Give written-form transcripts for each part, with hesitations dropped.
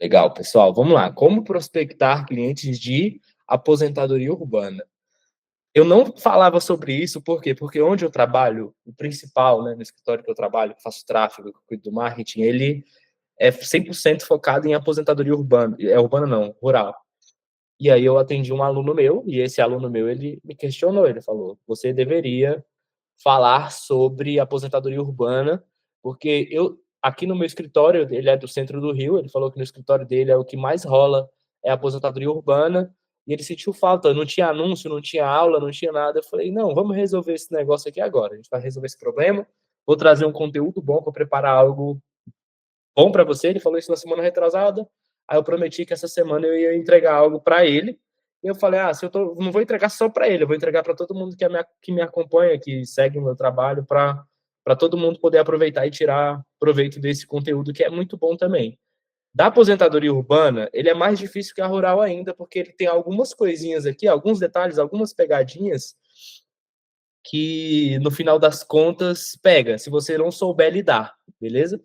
Legal, pessoal. Vamos lá. Como prospectar clientes de aposentadoria urbana? Eu não falava sobre isso, por quê? Porque onde eu trabalho, o principal, né, no escritório que eu trabalho, que faço tráfego, que eu cuido do marketing, ele é 100% focado em aposentadoria urbana. É urbana não, rural. E aí eu atendi um aluno meu, e esse aluno meu, ele me questionou, ele falou, você deveria falar sobre aposentadoria urbana, porque aqui no meu escritório, ele é do centro do Rio, ele falou que no escritório dele é o que mais rola é aposentadoria urbana, e ele sentiu falta, não tinha anúncio, não tinha aula, não tinha nada. Eu falei, não, vamos resolver esse negócio aqui agora, a gente vai resolver esse problema, vou trazer um conteúdo bom para preparar algo bom para você. Ele falou isso na semana retrasada. Aí eu prometi que essa semana eu ia entregar algo para ele. E eu falei, se eu não vou entregar só para ele, eu vou entregar para todo mundo que me acompanha, que segue o meu trabalho, para todo mundo poder aproveitar e tirar proveito desse conteúdo que é muito bom também. Da aposentadoria urbana, ele é mais difícil que a rural ainda, porque ele tem algumas coisinhas aqui, alguns detalhes, algumas pegadinhas que no final das contas pega, se você não souber lidar, beleza?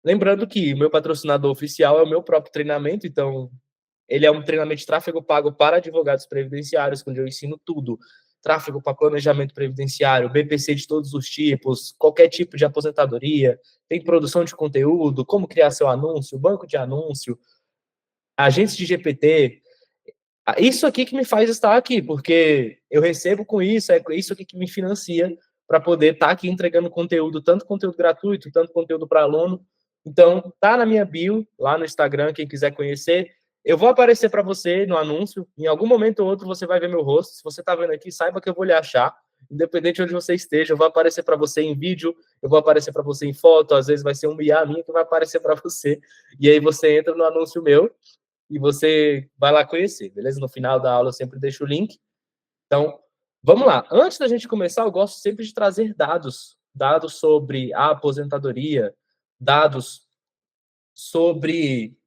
Lembrando que o meu patrocinador oficial é o meu próprio treinamento, então ele é um treinamento de tráfego pago para advogados previdenciários, onde eu ensino tudo. Tráfego para planejamento previdenciário, BPC de todos os tipos, qualquer tipo de aposentadoria, tem produção de conteúdo, como criar seu anúncio, banco de anúncio, agentes de GPT. Isso aqui que me faz estar aqui, porque eu recebo com isso, é isso aqui que me financia para poder estar aqui entregando conteúdo, tanto conteúdo gratuito, tanto conteúdo para aluno. Então, tá na minha bio, lá no Instagram, quem quiser conhecer. Eu vou aparecer para você no anúncio, em algum momento ou outro você vai ver meu rosto. Se você está vendo aqui, saiba que eu vou lhe achar, independente de onde você esteja. Eu vou aparecer para você em vídeo, eu vou aparecer para você em foto, às vezes vai ser um IA minha que vai aparecer para você. E aí você entra no anúncio meu e você vai lá conhecer, beleza? No final da aula eu sempre deixo o link. Então, vamos lá. Antes da gente começar, eu gosto sempre de trazer dados sobre a aposentadoria, dados sobre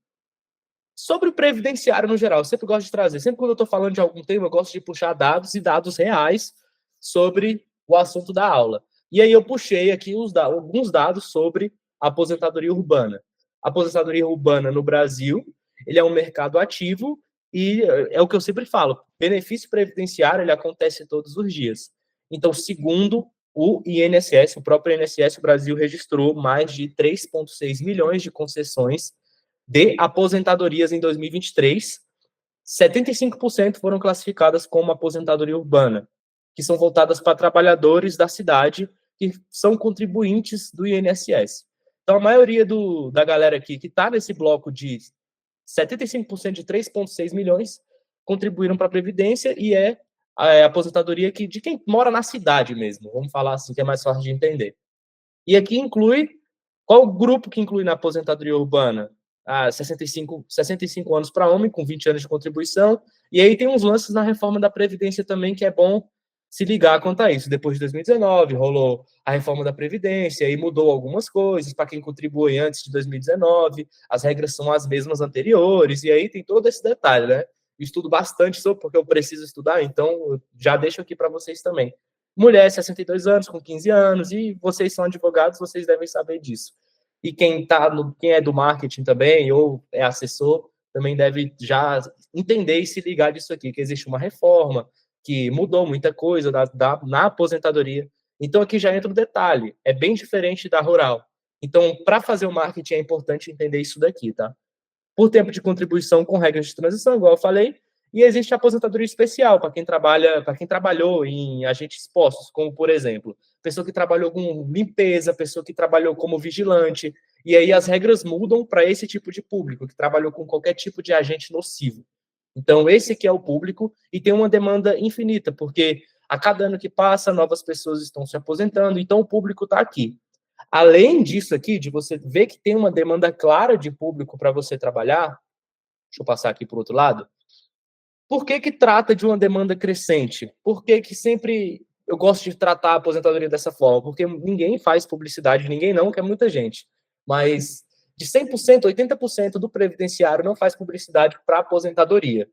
o previdenciário no geral. Eu sempre gosto de trazer. Sempre quando eu estou falando de algum tema, eu gosto de puxar dados e dados reais sobre o assunto da aula. E aí eu puxei aqui alguns dados sobre a aposentadoria urbana. A aposentadoria urbana no Brasil, ele é um mercado ativo e é o que eu sempre falo, benefício previdenciário ele acontece todos os dias. Então, segundo o INSS, o próprio INSS, o Brasil registrou mais de 3,6 milhões de concessões de aposentadorias em 2023, 75% foram classificadas como aposentadoria urbana, que são voltadas para trabalhadores da cidade que são contribuintes do INSS. Então, a maioria da galera aqui que está nesse bloco de 75% de 3,6 milhões contribuíram para a Previdência e é a aposentadoria de quem mora na cidade mesmo, vamos falar assim, que é mais fácil de entender. E aqui inclui, qual o grupo que inclui na aposentadoria urbana? 65 anos para homem, com 20 anos de contribuição. E aí tem uns lances na reforma da Previdência também, que é bom se ligar quanto a isso. Depois de 2019, rolou a reforma da Previdência e mudou algumas coisas para quem contribui antes de 2019. As regras são as mesmas anteriores, e aí tem todo esse detalhe, né? Eu estudo bastante sobre, porque eu preciso estudar, então eu já deixo aqui para vocês também. Mulher, 62 anos, com 15 anos, e vocês são advogados, vocês devem saber disso. E quem é do marketing também, ou é assessor, também deve já entender e se ligar disso aqui, que existe uma reforma, que mudou muita coisa na aposentadoria. Então, aqui já entra o detalhe, é bem diferente da rural. Então, para fazer o marketing, é importante entender isso daqui, tá? Por tempo de contribuição com regras de transição, igual eu falei, e existe a aposentadoria especial para quem trabalha, para quem trabalhou em agentes postos, como por exemplo, pessoa que trabalhou com limpeza, pessoa que trabalhou como vigilante, e aí as regras mudam para esse tipo de público, que trabalhou com qualquer tipo de agente nocivo. Então, esse aqui é o público e tem uma demanda infinita, porque a cada ano que passa, novas pessoas estão se aposentando, então o público está aqui. Além disso aqui, de você ver que tem uma demanda clara de público para você trabalhar, deixa eu passar aqui para o outro lado, por que que trata de uma demanda crescente? Por que que sempre eu gosto de tratar a aposentadoria dessa forma? Porque ninguém faz publicidade, ninguém não, que é muita gente. Mas de 100%, 80% do previdenciário não faz publicidade para aposentadoria.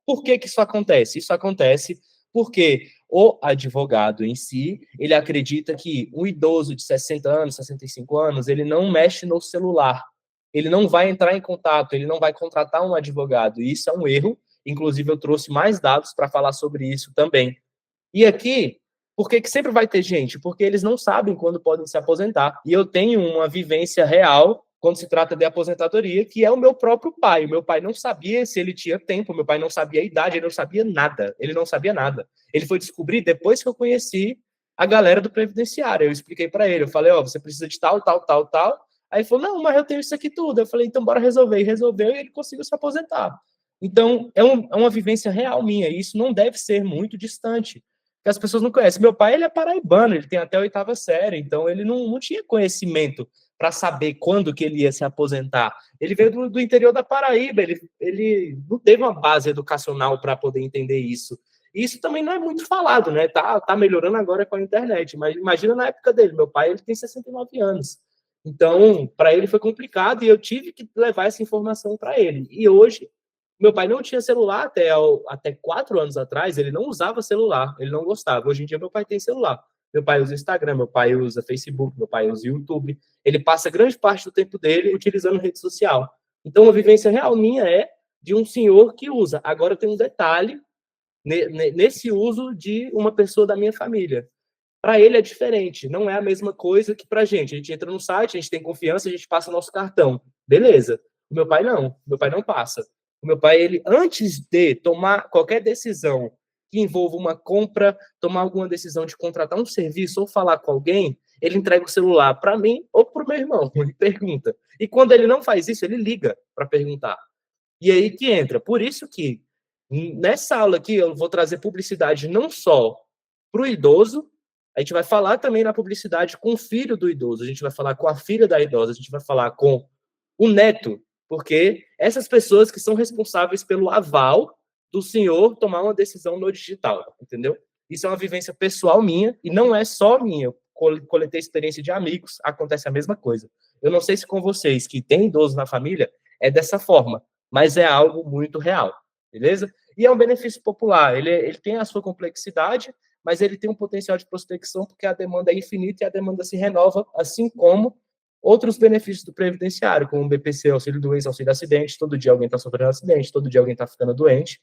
Por que que isso acontece? Isso acontece porque o advogado em si, ele acredita que um idoso de 60 anos, 65 anos, ele não mexe no celular. ele não vai entrar em contato, ele não vai contratar um advogado. E isso é um erro. Inclusive, eu trouxe mais dados para falar sobre isso também. E aqui, por que sempre vai ter gente? Porque eles não sabem quando podem se aposentar. E eu tenho uma vivência real quando se trata de aposentadoria, que é o meu próprio pai. O meu pai não sabia se ele tinha tempo, o meu pai não sabia a idade, ele não sabia nada. Ele não sabia nada. Ele foi descobrir depois que eu conheci a galera do Previdenciário. Eu expliquei para ele, eu falei, ó, você precisa de tal, tal, tal, tal. Aí ele falou, não, mas eu tenho isso aqui tudo. Eu falei, então bora resolver. E resolveu e ele conseguiu se aposentar. Então, é uma vivência real minha, e isso não deve ser muito distante, que as pessoas não conhecem. Meu pai, ele é paraibano, ele tem até a 8ª série, então ele não tinha conhecimento para saber quando que ele ia se aposentar. Ele veio do interior da Paraíba, ele não teve uma base educacional para poder entender isso. E isso também não é muito falado, né? Tá melhorando agora com a internet, mas imagina na época dele. Meu pai, ele tem 69 anos. Então, para ele foi complicado e eu tive que levar essa informação para ele. E hoje, meu pai não tinha celular até 4 anos atrás, ele não usava celular, ele não gostava. Hoje em dia, meu pai tem celular. Meu pai usa Instagram, meu pai usa Facebook, meu pai usa YouTube. Ele passa grande parte do tempo dele utilizando rede social. Então, a vivência real minha é de um senhor que usa. Agora, tem um detalhe nesse uso de uma pessoa da minha família. Para ele é diferente, não é a mesma coisa que para a gente. A gente entra no site, a gente tem confiança, a gente passa nosso cartão. Beleza. O meu pai não passa. O meu pai, ele, antes de tomar qualquer decisão que envolva uma compra, tomar alguma decisão de contratar um serviço ou falar com alguém, ele entrega o celular para mim ou para o meu irmão, ele pergunta. E quando ele não faz isso, ele liga para perguntar. E aí que entra. Por isso que nessa aula aqui eu vou trazer publicidade não só para o idoso, a gente vai falar também na publicidade com o filho do idoso, a gente vai falar com a filha da idosa, a gente vai falar com o neto, porque essas pessoas que são responsáveis pelo aval do senhor tomar uma decisão no digital, entendeu? Isso é uma vivência pessoal minha e não é só minha. Eu coletei experiência de amigos, acontece a mesma coisa. Eu não sei se com vocês que têm idosos na família é dessa forma, mas é algo muito real, beleza? E é um benefício popular, ele tem a sua complexidade, mas ele tem um potencial de prospecção porque a demanda é infinita e a demanda se renova, assim como outros benefícios do previdenciário, como o BPC, auxílio doença, auxílio acidente, todo dia alguém está sofrendo acidente, todo dia alguém está ficando doente,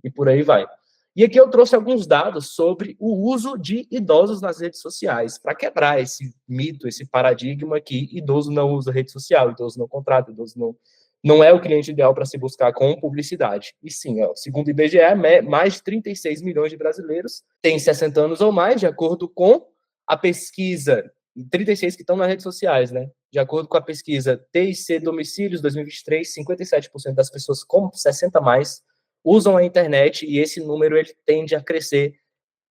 e por aí vai. E aqui eu trouxe alguns dados sobre o uso de idosos nas redes sociais, para quebrar esse mito, esse paradigma que idoso não usa rede social, idoso não contrata, idoso não é o cliente ideal para se buscar com publicidade. E sim, segundo o IBGE, mais de 36 milhões de brasileiros têm 60 anos ou mais, de acordo com a pesquisa, 36 que estão nas redes sociais, né? De acordo com a pesquisa TIC Domicílios 2023, 57% das pessoas com 60 a mais usam a internet e esse número ele tende a crescer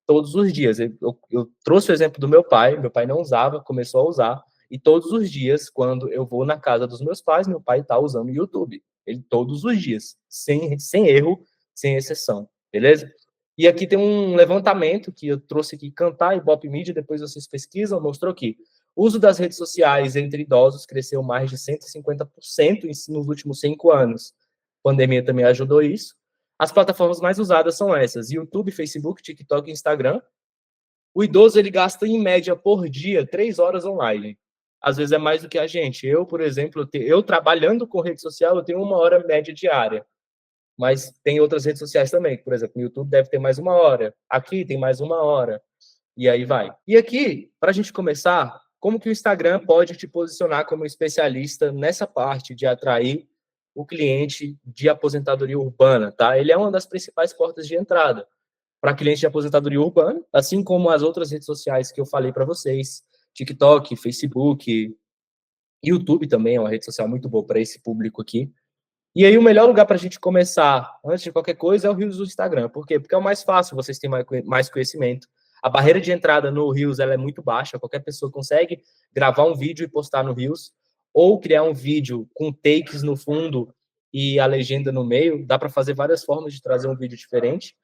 todos os dias. Eu trouxe o exemplo do meu pai não usava, começou a usar, e todos os dias, quando eu vou na casa dos meus pais, meu pai está usando o YouTube. Ele todos os dias, sem erro, sem exceção, beleza? E aqui tem um levantamento que eu trouxe aqui, Cantar e Ibope Media, depois vocês pesquisam, mostrou que o uso das redes sociais entre idosos cresceu mais de 150% nos últimos 5 anos. A pandemia também ajudou isso. As plataformas mais usadas são essas: YouTube, Facebook, TikTok e Instagram. O idoso, ele gasta, em média, por dia, 3 horas online. Às vezes é mais do que a gente. Eu, por exemplo, eu trabalhando com rede social, eu tenho 1 hora média diária. Mas tem outras redes sociais também. Por exemplo, no YouTube deve ter mais 1 hora. Aqui tem mais 1 hora. E aí vai. E aqui, para a gente começar, como que o Instagram pode te posicionar como especialista nessa parte de atrair o cliente de aposentadoria urbana, tá? Ele é uma das principais portas de entrada para clientes de aposentadoria urbana, assim como as outras redes sociais que eu falei para vocês, TikTok, Facebook, YouTube também é uma rede social muito boa para esse público aqui. E aí o melhor lugar para a gente começar, antes de qualquer coisa, é o Reels do Instagram. Por quê? Porque é o mais fácil, vocês têm mais conhecimento. A barreira de entrada no Reels ela é muito baixa, qualquer pessoa consegue gravar um vídeo e postar no Reels, ou criar um vídeo com takes no fundo e a legenda no meio. Dá para fazer várias formas de trazer um vídeo diferente.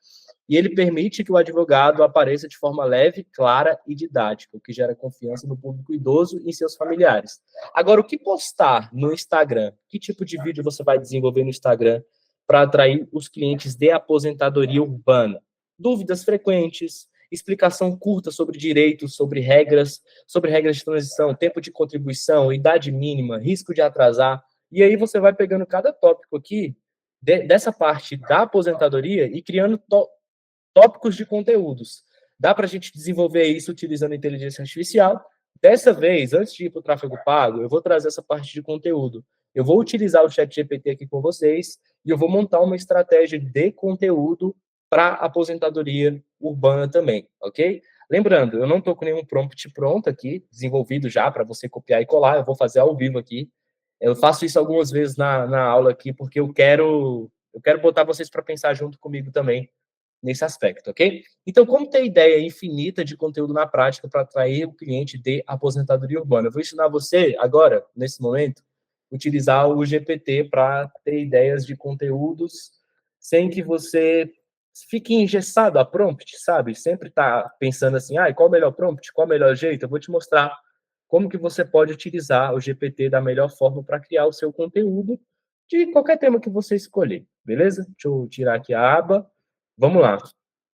E ele permite que o advogado apareça de forma leve, clara e didática, o que gera confiança no público idoso e em seus familiares. Agora, o que postar no Instagram? Que tipo de vídeo você vai desenvolver no Instagram para atrair os clientes de aposentadoria urbana? Dúvidas frequentes, explicação curta sobre direitos, sobre regras de transição, tempo de contribuição, idade mínima, risco de atrasar. E aí você vai pegando cada tópico aqui, dessa parte da aposentadoria, e criando tópicos de conteúdos. Dá para a gente desenvolver isso utilizando inteligência artificial. Dessa vez, antes de ir para o tráfego pago, eu vou trazer essa parte de conteúdo. Eu vou utilizar o ChatGPT aqui com vocês e eu vou montar uma estratégia de conteúdo para aposentadoria urbana também, ok? Lembrando, eu não estou com nenhum prompt pronto aqui, desenvolvido já para você copiar e colar, eu vou fazer ao vivo aqui. Eu faço isso algumas vezes na aula aqui, porque eu quero botar vocês para pensar junto comigo também nesse aspecto, ok? Então, como ter ideia infinita de conteúdo na prática para atrair o cliente de aposentadoria urbana? Eu vou ensinar você, agora, nesse momento, utilizar o GPT para ter ideias de conteúdos sem que você fique engessado a prompt, sabe? Sempre tá pensando assim, qual o melhor prompt? Qual o melhor jeito? Eu vou te mostrar como que você pode utilizar o GPT da melhor forma para criar o seu conteúdo de qualquer tema que você escolher, beleza? Deixa eu tirar aqui a aba. Vamos lá.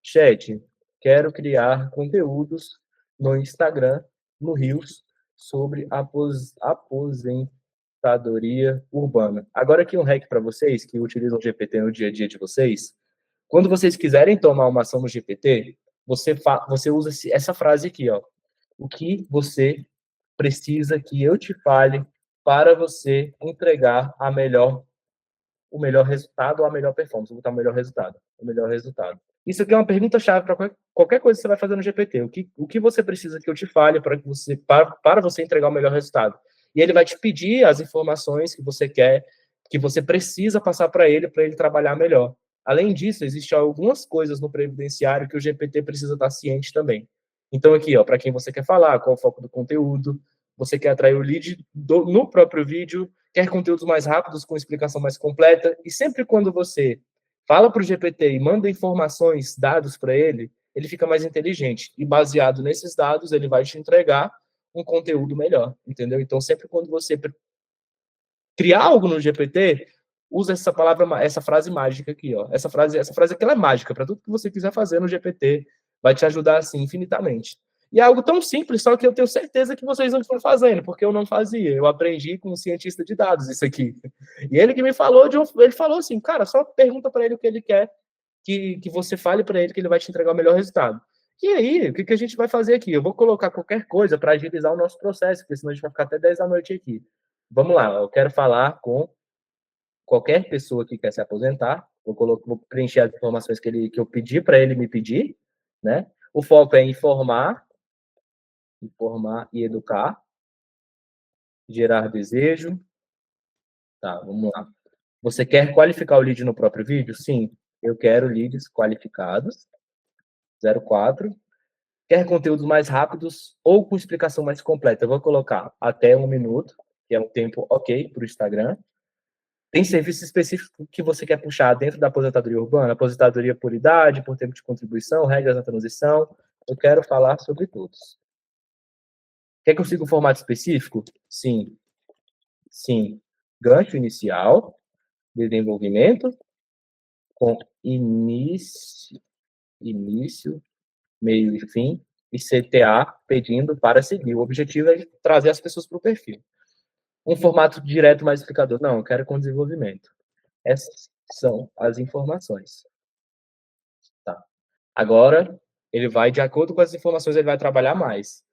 Chat, quero criar conteúdos no Instagram, no Reels, sobre aposentadoria urbana. Agora aqui um hack para vocês que utilizam o GPT no dia a dia de vocês. Quando vocês quiserem tomar uma ação no GPT, você usa essa frase aqui, ó. O que você precisa que eu te fale para você entregar o melhor resultado ou a melhor performance. Vou botar o melhor resultado. O melhor resultado. Isso aqui é uma pergunta-chave para qualquer coisa que você vai fazer no GPT. O que você precisa que eu te fale para você entregar o melhor resultado? E ele vai te pedir as informações que você quer, que você precisa passar para ele trabalhar melhor. Além disso, existem algumas coisas no previdenciário que o GPT precisa estar ciente também. Então, aqui, ó, para quem você quer falar, qual é o foco do conteúdo, você quer atrair o lead no próprio vídeo, quer conteúdos mais rápidos, com explicação mais completa, e sempre quando você fala para o GPT e manda informações, dados para ele, ele fica mais inteligente. E baseado nesses dados, ele vai te entregar um conteúdo melhor, entendeu? Então, sempre quando você criar algo no GPT, usa essa frase mágica aqui, ó. Essa frase aqui ela é mágica para tudo que você quiser fazer no GPT, vai te ajudar assim infinitamente. E é algo tão simples, só que eu tenho certeza que vocês não estão fazendo, porque eu não fazia. Eu aprendi com um cientista de dados isso aqui. E ele que me falou ele falou assim, cara, só pergunta para ele o que ele quer que você fale para ele que ele vai te entregar o melhor resultado. E aí, o que a gente vai fazer aqui? Eu vou colocar qualquer coisa para agilizar o nosso processo, porque senão a gente vai ficar até 10 da noite aqui. Vamos lá, eu quero falar com qualquer pessoa que quer se aposentar. Vou preencher as informações que eu pedi para ele me pedir, né? O foco é informar e educar, gerar desejo. Tá, vamos lá. Você quer qualificar o lead no próprio vídeo? Sim, eu quero leads qualificados. 04. Quer conteúdos mais rápidos ou com explicação mais completa? Eu vou colocar até 1 minuto, que é um tempo ok para o Instagram. Tem serviço específico que você quer puxar dentro da aposentadoria urbana? Aposentadoria por idade, por tempo de contribuição, regras na transição. Eu quero falar sobre todos. Quer que eu siga um formato específico? Sim. Sim. Gancho inicial, desenvolvimento, com início, meio e fim, e CTA pedindo para seguir. O objetivo é trazer as pessoas para o perfil. Um formato direto mais explicador? Não, eu quero com desenvolvimento. Essas são as informações. Tá. Agora, ele vai, de acordo com as informações, ele vai trabalhar mais.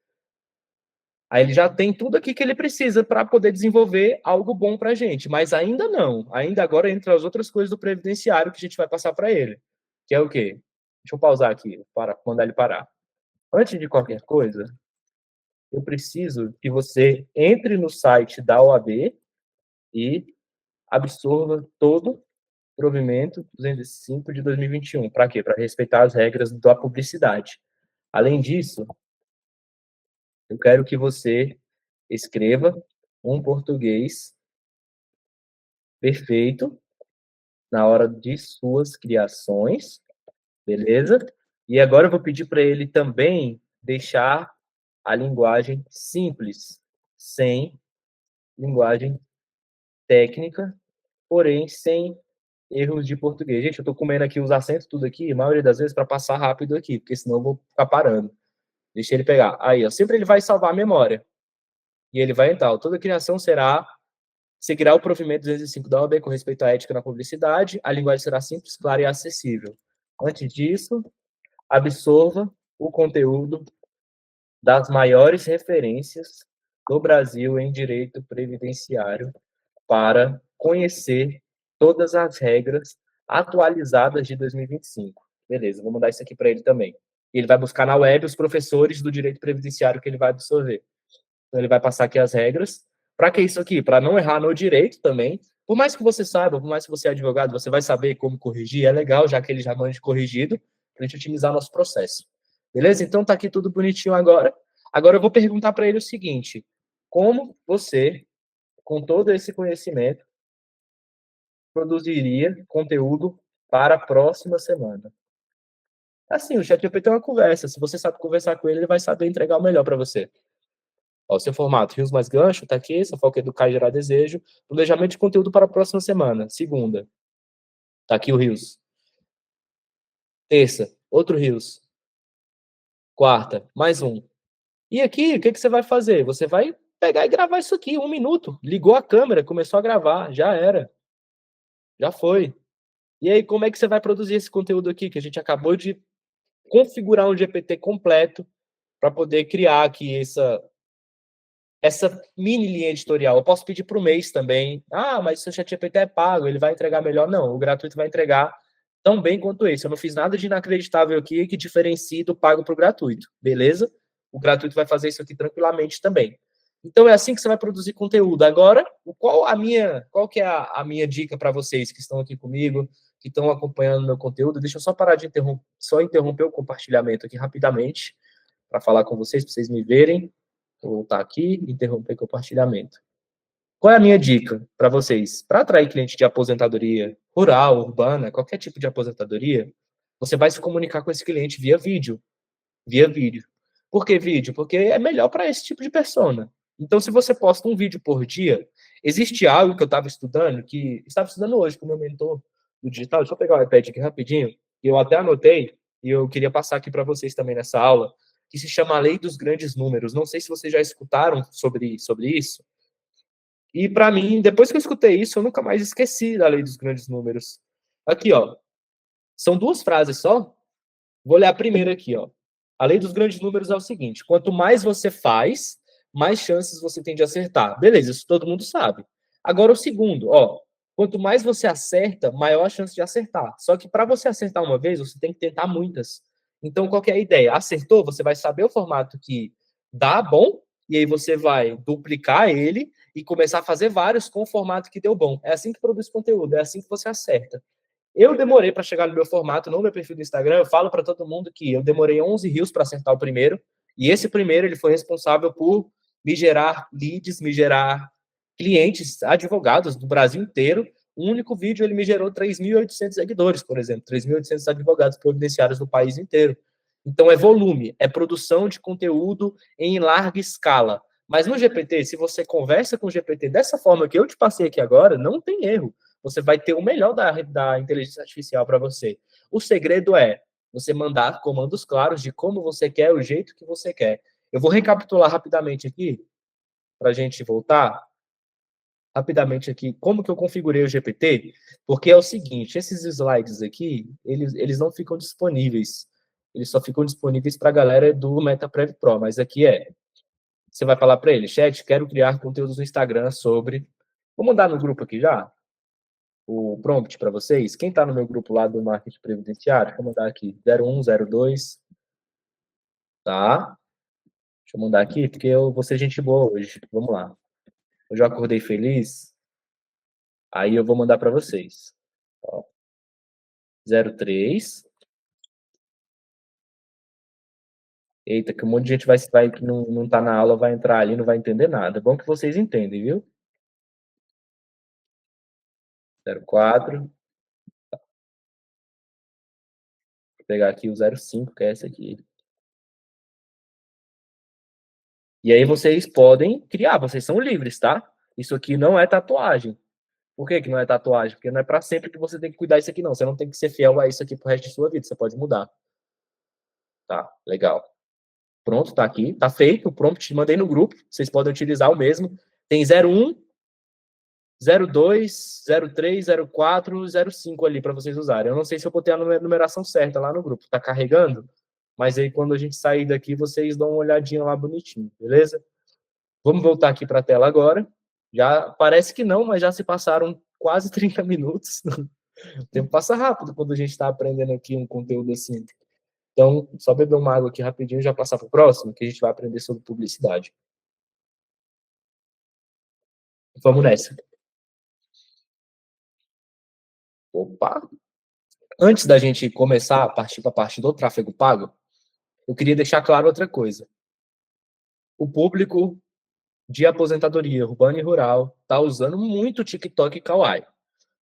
Aí ele já tem tudo aqui que ele precisa para poder desenvolver algo bom para a gente, mas ainda não. Ainda agora entra as outras coisas do previdenciário que a gente vai passar para ele. Que é o quê? Deixa eu pausar aqui para mandar ele parar. Antes de qualquer coisa, eu preciso que você entre no site da OAB e absorva todo o provimento 205 de 2021. Para quê? Para respeitar as regras da publicidade. Além disso, eu quero que você escreva um português perfeito na hora de suas criações, beleza? E agora eu vou pedir para ele também deixar a linguagem simples, sem linguagem técnica, porém sem erros de português. Gente, eu estou comendo aqui os acentos tudo aqui, a maioria das vezes para passar rápido aqui, porque senão eu vou ficar parando. Deixa ele pegar. Aí, ó, sempre ele vai salvar a memória. E ele vai entrar. Toda criação será Seguirá o provimento 205 da OAB com respeito à ética na publicidade. A linguagem será simples, clara e acessível. Antes disso, absorva o conteúdo das maiores referências do Brasil em direito previdenciário para conhecer todas as regras atualizadas de 2025. Beleza, vou mandar isso aqui para ele também. Ele vai buscar na web os professores do direito previdenciário que ele vai absorver. Então, ele vai passar aqui as regras. Para que isso aqui? Para não errar no direito também. Por mais que você saiba, por mais que você é advogado, você vai saber como corrigir. É legal, já que ele já manda corrigido, para a gente otimizar nosso processo. Beleza? Então, tá aqui tudo bonitinho agora. Agora eu vou perguntar para ele o seguinte: como você, com todo esse conhecimento, produziria conteúdo para a próxima semana? Assim, o ChatGPT é uma conversa. Se você sabe conversar com ele, ele vai saber entregar o melhor para você. Ó, seu formato, rios mais gancho, tá aqui, seu foco é educar e gerar desejo. Planejamento de conteúdo para a próxima semana, segunda. Tá aqui o rios. Terça, outro rios. Quarta, mais um. E aqui, o que você vai fazer? Você vai pegar e gravar isso aqui, 1 minuto. Ligou a câmera, começou a gravar, já era. Já foi. E aí, como é que você vai produzir esse conteúdo aqui, que a gente acabou de configurar um GPT completo para poder criar aqui essa mini linha editorial. Eu posso pedir para o mês também. Ah, mas se o ChatGPT é pago, ele vai entregar melhor? Não, o gratuito vai entregar tão bem quanto esse. Eu não fiz nada de inacreditável aqui que diferencie do pago para o gratuito, beleza? O gratuito vai fazer isso aqui tranquilamente também. Então é assim que você vai produzir conteúdo. Agora, qual que é a minha dica para vocês que estão aqui comigo, que estão acompanhando meu conteúdo? Deixa eu só parar de interromper o compartilhamento aqui rapidamente para falar com vocês, para vocês me verem. Vou voltar aqui e interromper o compartilhamento. Qual é a minha dica para vocês? Para atrair cliente de aposentadoria rural, urbana, qualquer tipo de aposentadoria, você vai se comunicar com esse cliente via vídeo. Via vídeo. Por que vídeo? Porque é melhor para esse tipo de persona. Então, se você posta um vídeo por dia, existe algo que eu estava estudando hoje com o meu mentor do digital. Deixa eu pegar o iPad aqui rapidinho, que eu até anotei e eu queria passar aqui para vocês também nessa aula, que se chama a Lei dos Grandes Números. Não sei se vocês já escutaram sobre isso. E para mim, depois que eu escutei isso, eu nunca mais esqueci da Lei dos Grandes Números. Aqui, ó. São 2 frases só. Vou ler a primeira aqui, ó. A lei dos grandes números é o seguinte: quanto mais você faz, mais chances você tem de acertar. Beleza, isso todo mundo sabe. Agora o segundo, ó. Quanto mais você acerta, maior a chance de acertar. Só que para você acertar uma vez, você tem que tentar muitas. Então, qual que é a ideia? Acertou, você vai saber o formato que dá bom, e aí você vai duplicar ele e começar a fazer vários com o formato que deu bom. É assim que produz conteúdo, é assim que você acerta. Eu demorei para chegar no meu formato, no meu perfil do Instagram. Eu falo para todo mundo que eu demorei 11 rios para acertar o primeiro. E esse primeiro ele foi responsável por me gerar leads, me gerar clientes, advogados do Brasil inteiro. Um único vídeo ele me gerou 3.800 seguidores, por exemplo, 3.800 advogados providenciários do país inteiro. Então é volume, é produção de conteúdo em larga escala. Mas no GPT, se você conversa com o GPT dessa forma que eu te passei aqui agora, não tem erro. Você vai ter o melhor da inteligência artificial para você. O segredo é você mandar comandos claros de como você quer, o jeito que você quer. Eu vou recapitular rapidamente aqui, para a gente voltar rapidamente aqui, como que eu configurei o GPT, porque é o seguinte, esses slides aqui, eles não ficam disponíveis, eles só ficam disponíveis para a galera do MetaPrev Pro, mas aqui você vai falar para ele, chat, quero criar conteúdos no Instagram sobre, vou mandar no grupo aqui já, o prompt para vocês. Quem está no meu grupo lá do marketing previdenciário, vou mandar aqui 0102, tá? Deixa eu mandar aqui, porque eu vou ser gente boa hoje. Vamos lá. Hoje eu acordei feliz, aí eu vou mandar para vocês. Ó, 03. Eita, que um monte de gente vai que não tá na aula, vai entrar ali, não vai entender nada. É bom que vocês entendem, viu? 04. Vou pegar aqui o 05, que é esse aqui. E aí vocês podem criar, vocês são livres, tá? Isso aqui não é tatuagem. Por que não é tatuagem? Porque não é para sempre que você tem que cuidar disso aqui, não. Você não tem que ser fiel a isso aqui pro resto de sua vida. Você pode mudar. Tá, legal. Pronto, tá aqui. Tá feito. O prompt mandei no grupo. Vocês podem utilizar o mesmo. Tem 01. 02, 03, 04, 05 ali para vocês usarem. Eu não sei se eu botei a numeração certa lá no grupo. Tá carregando? Mas aí quando a gente sair daqui, vocês dão uma olhadinha lá bonitinho, beleza? Vamos voltar aqui para a tela agora. Já parece que não, mas já se passaram quase 30 minutos. O tempo passa rápido quando a gente está aprendendo aqui um conteúdo assim. Então, só beber uma água aqui rapidinho e já passar para o próximo, que a gente vai aprender sobre publicidade. Vamos nessa. Opa! Antes da gente começar a partir para a parte do tráfego pago, eu queria deixar claro outra coisa. O público de aposentadoria urbana e rural está usando muito o TikTok e Kawaii.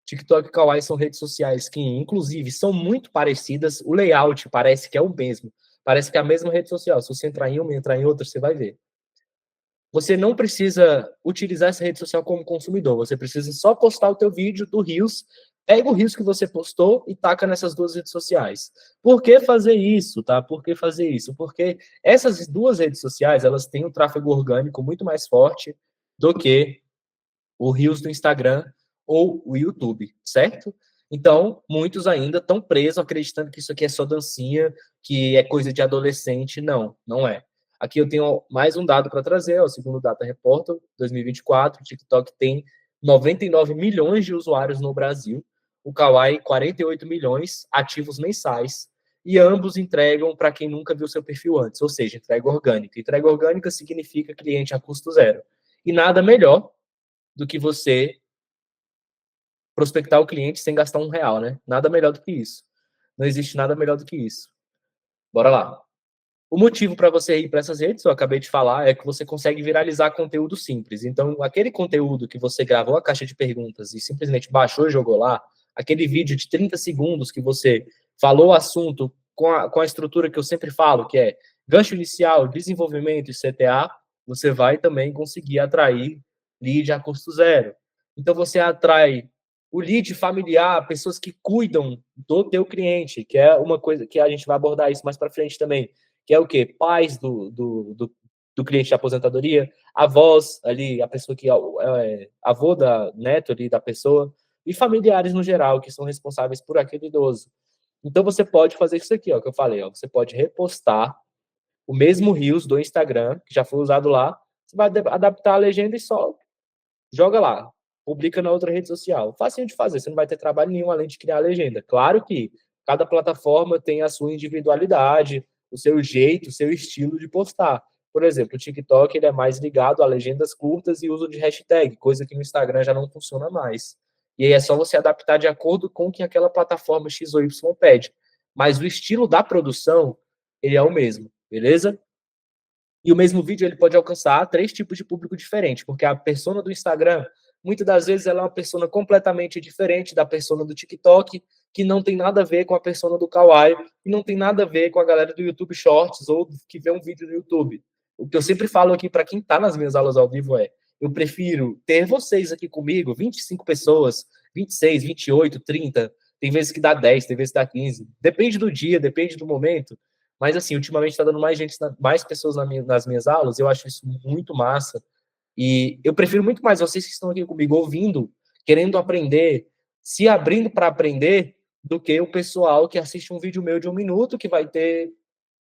TikTok e Kawaii são redes sociais que, inclusive, são muito parecidas. O layout parece que é o mesmo. Parece que é a mesma rede social. Se você entrar em uma e entrar em outra, você vai ver. Você não precisa utilizar essa rede social como consumidor. Você precisa só postar o teu vídeo do Reels. Pega o Reels que você postou e taca nessas duas redes sociais. Por que fazer isso, tá? Por que fazer isso? Porque essas duas redes sociais, elas têm um tráfego orgânico muito mais forte do que o Reels do Instagram ou o YouTube, certo? Então, muitos ainda estão presos acreditando que isso aqui é só dancinha, que é coisa de adolescente. Não, não é. Aqui eu tenho mais um dado para trazer, ó, segundo o Data Reporter 2024, o TikTok tem 99 milhões de usuários no Brasil, o Kawaii 48 milhões ativos mensais, e ambos entregam para quem nunca viu seu perfil antes, ou seja, entrega orgânica. Entrega orgânica significa cliente a custo zero. E nada melhor do que você prospectar o cliente sem gastar R$ 1, né? Nada melhor do que isso. Não existe nada melhor do que isso. Bora lá. O motivo para você ir para essas redes, eu acabei de falar, é que você consegue viralizar conteúdo simples. Então, aquele conteúdo que você gravou a caixa de perguntas e simplesmente baixou e jogou lá, aquele vídeo de 30 segundos que você falou o assunto com a estrutura que eu sempre falo, que é gancho inicial, desenvolvimento e CTA, você vai também conseguir atrair lead a custo zero. Então, você atrai o lead familiar, pessoas que cuidam do teu cliente, que é uma coisa que a gente vai abordar isso mais para frente também, que é o quê? Pais do cliente de aposentadoria, avós ali, a pessoa que é avô da neto ali da pessoa, e familiares no geral, que são responsáveis por aquele idoso. Então você pode fazer isso aqui, ó, que eu falei, ó, você pode repostar o mesmo Reels do Instagram, que já foi usado lá, você vai adaptar a legenda e só joga lá, publica na outra rede social. Facinho de fazer, você não vai ter trabalho nenhum além de criar a legenda. Claro que cada plataforma tem a sua individualidade, o seu jeito, o seu estilo de postar. Por exemplo, o TikTok ele é mais ligado a legendas curtas e uso de hashtag, coisa que no Instagram já não funciona mais. E aí é só você adaptar de acordo com o que aquela plataforma X ou Y pede. Mas o estilo da produção, ele é o mesmo, beleza? E o mesmo vídeo ele pode alcançar 3 tipos de público diferentes, porque a persona do Instagram, muitas das vezes, ela é uma persona completamente diferente da persona do TikTok, que não tem nada a ver com a persona do Kawaii, e não tem nada a ver com a galera do YouTube Shorts ou que vê um vídeo no YouTube. O que eu sempre falo aqui para quem está nas minhas aulas ao vivo é: eu prefiro ter vocês aqui comigo, 25 pessoas, 26, 28, 30, tem vezes que dá 10, tem vezes que dá 15, depende do dia, depende do momento. Mas, assim, ultimamente está dando mais gente, mais pessoas nas minhas aulas, eu acho isso muito massa. E eu prefiro muito mais vocês que estão aqui comigo ouvindo, querendo aprender, se abrindo para aprender, do que o pessoal que assiste um vídeo meu de 1 minuto, que vai ter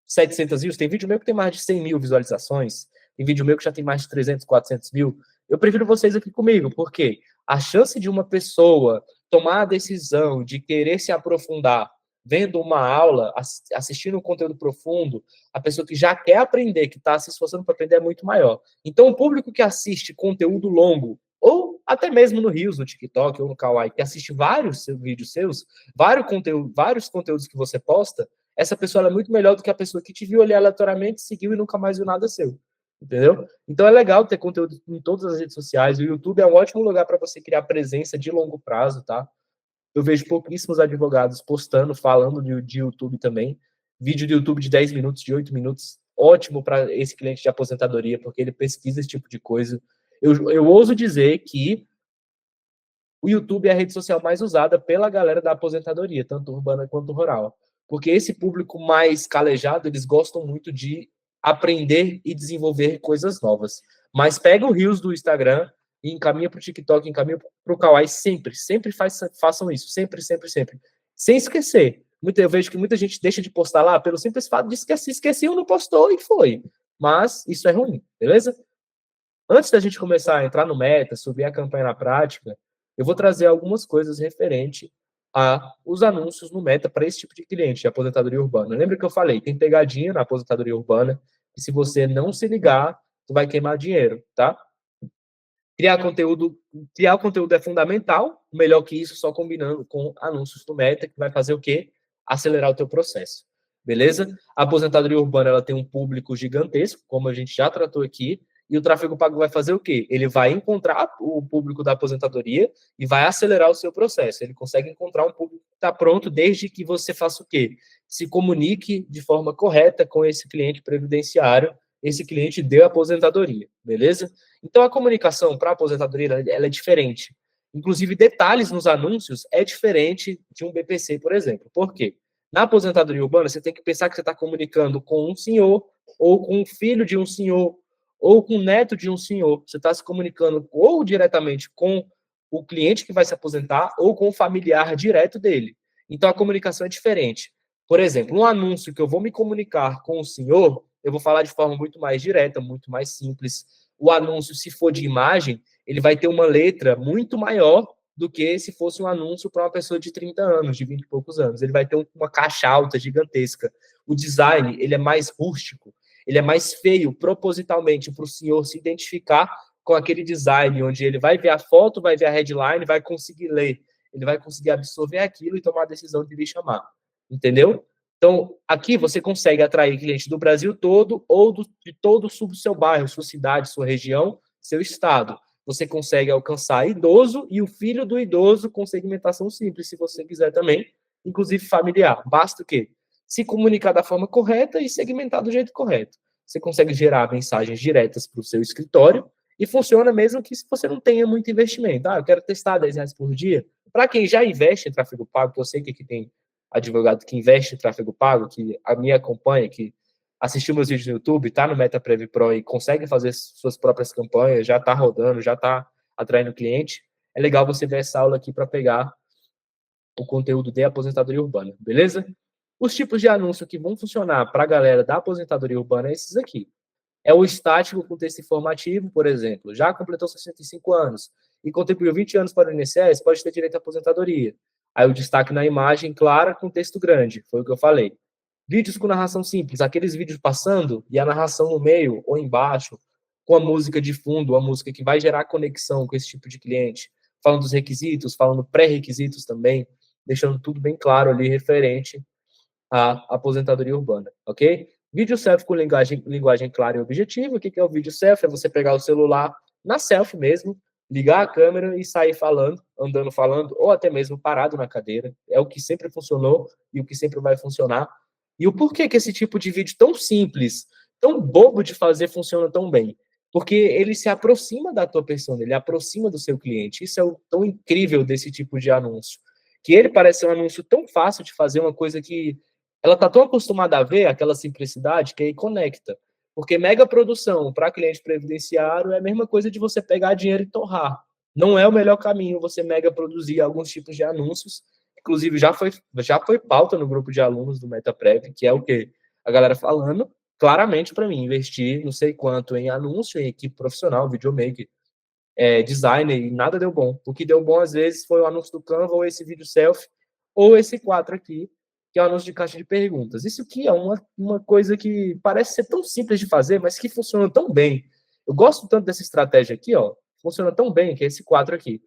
700 views. Tem vídeo meu que tem mais de 100 mil visualizações, tem vídeo meu que já tem mais de 300, 400 mil. Eu prefiro vocês aqui comigo, porque a chance de uma pessoa tomar a decisão de querer se aprofundar vendo uma aula, assistindo um conteúdo profundo, a pessoa que já quer aprender, que está se esforçando para aprender, é muito maior. Então, o público que assiste conteúdo longo, ou até mesmo no Reels, no TikTok ou no Kawaii, que assiste vários vídeos seus, vários conteúdos que você posta, essa pessoa é muito melhor do que a pessoa que te viu ali aleatoriamente, seguiu e nunca mais viu nada seu. Entendeu? Então é legal ter conteúdo em todas as redes sociais. O YouTube é um ótimo lugar para você criar presença de longo prazo, tá? Eu vejo pouquíssimos advogados postando, falando de YouTube também. Vídeo de YouTube de 10 minutos, de 8 minutos, ótimo para esse cliente de aposentadoria, porque ele pesquisa esse tipo de coisa. Eu ouso dizer que o YouTube é a rede social mais usada pela galera da aposentadoria, tanto urbana quanto rural. Porque esse público mais calejado, eles gostam muito de aprender e desenvolver coisas novas. Mas pega o Reels do Instagram, e encaminha para o TikTok, encaminha para o Kawaii, sempre façam isso, sempre. Sem esquecer. Eu vejo que muita gente deixa de postar lá pelo simples fato de esqueci ou não postou e foi. Mas isso é ruim, beleza? Antes da gente começar a entrar no meta, subir a campanha na prática, eu vou trazer algumas coisas referente a os anúncios no meta para esse tipo de cliente de aposentadoria urbana. Lembra que eu falei, tem pegadinha na aposentadoria urbana, e se você não se ligar, tu vai queimar dinheiro, tá? Criar conteúdo é fundamental, melhor que isso, só combinando com anúncios do Meta, que vai fazer o quê? Acelerar o teu processo. Beleza? A aposentadoria urbana ela tem um público gigantesco, como a gente já tratou aqui, e o tráfego pago vai fazer o quê? Ele vai encontrar o público da aposentadoria e vai acelerar o seu processo. Ele consegue encontrar um público que está pronto desde que você faça o quê? Se comunique de forma correta com esse cliente previdenciário, esse cliente de aposentadoria, beleza? Então, a comunicação para a aposentadoria ela é diferente. Inclusive, detalhes nos anúncios é diferente de um BPC, por exemplo. Por quê? Na aposentadoria urbana, você tem que pensar que você está comunicando com um senhor, ou com um filho de um senhor, ou com o neto de um senhor. Você está se comunicando ou diretamente com o cliente que vai se aposentar, ou com o familiar direto dele. Então, a comunicação é diferente. Por exemplo, um anúncio que eu vou me comunicar com o senhor, eu vou falar de forma muito mais direta, muito mais simples. O anúncio, se for de imagem, ele vai ter uma letra muito maior do que se fosse um anúncio para uma pessoa de 30 anos, de 20 e poucos anos. Ele vai ter uma caixa alta, gigantesca. O design, ele é mais rústico, ele é mais feio, propositalmente, para o senhor se identificar com aquele design, onde ele vai ver a foto, vai ver a headline, vai conseguir ler, ele vai conseguir absorver aquilo e tomar a decisão de lhe chamar. Entendeu? Então, aqui você consegue atrair clientes do Brasil todo ou de todo o seu bairro, sua cidade, sua região, seu estado. Você consegue alcançar idoso e o filho do idoso com segmentação simples, se você quiser também, inclusive familiar. Basta o quê? Se comunicar da forma correta e segmentar do jeito correto. Você consegue gerar mensagens diretas para o seu escritório e funciona mesmo que se você não tenha muito investimento. Eu quero testar R$ 10 por dia. Para quem já investe em tráfego pago, que eu sei que aqui tem advogado que investe em tráfego pago, que a minha acompanha, que assistiu meus vídeos no YouTube, está no MetaPrev Pro e consegue fazer suas próprias campanhas, já está rodando, já está atraindo cliente, é legal você ver essa aula aqui para pegar o conteúdo de aposentadoria urbana, beleza? Os tipos de anúncio que vão funcionar para a galera da aposentadoria urbana é esses aqui. É o estático com texto informativo, por exemplo. Já completou 65 anos e contribuiu 20 anos para o INSS, pode ter direito à aposentadoria. Aí o destaque na imagem clara com texto grande, foi o que eu falei. Vídeos com narração simples, aqueles vídeos passando e a narração no meio ou embaixo, com a música de fundo, a música que vai gerar conexão com esse tipo de cliente, falando dos requisitos, falando pré-requisitos também, deixando tudo bem claro ali referente à aposentadoria urbana, ok? Vídeo selfie com linguagem clara e objetiva. O que é o vídeo selfie? É você pegar o celular na selfie mesmo, ligar a câmera e sair falando, andando falando, ou até mesmo parado na cadeira. É o que sempre funcionou e o que sempre vai funcionar. E o porquê que esse tipo de vídeo tão simples, tão bobo de fazer, funciona tão bem? Porque ele se aproxima da tua persona, ele aproxima do seu cliente. Isso é o tão incrível desse tipo de anúncio. Que ele parece um anúncio tão fácil de fazer, uma coisa que ela está tão acostumada a ver aquela simplicidade que aí conecta. Porque mega produção para cliente previdenciário é a mesma coisa de você pegar dinheiro e torrar. Não é o melhor caminho você mega produzir alguns tipos de anúncios. Inclusive, já foi pauta no grupo de alunos do MetaPrev, que é o quê? A galera falando claramente para mim, investir não sei quanto em anúncio, em equipe profissional, videomaker, designer, e nada deu bom. O que deu bom, às vezes, foi o anúncio do Canva, ou esse vídeo selfie, ou esse quadro aqui, que é o anúncio de caixa de perguntas. Isso aqui é uma coisa que parece ser tão simples de fazer, mas que funciona tão bem. Eu gosto tanto dessa estratégia aqui, ó, funciona tão bem, que é esse quadro aqui.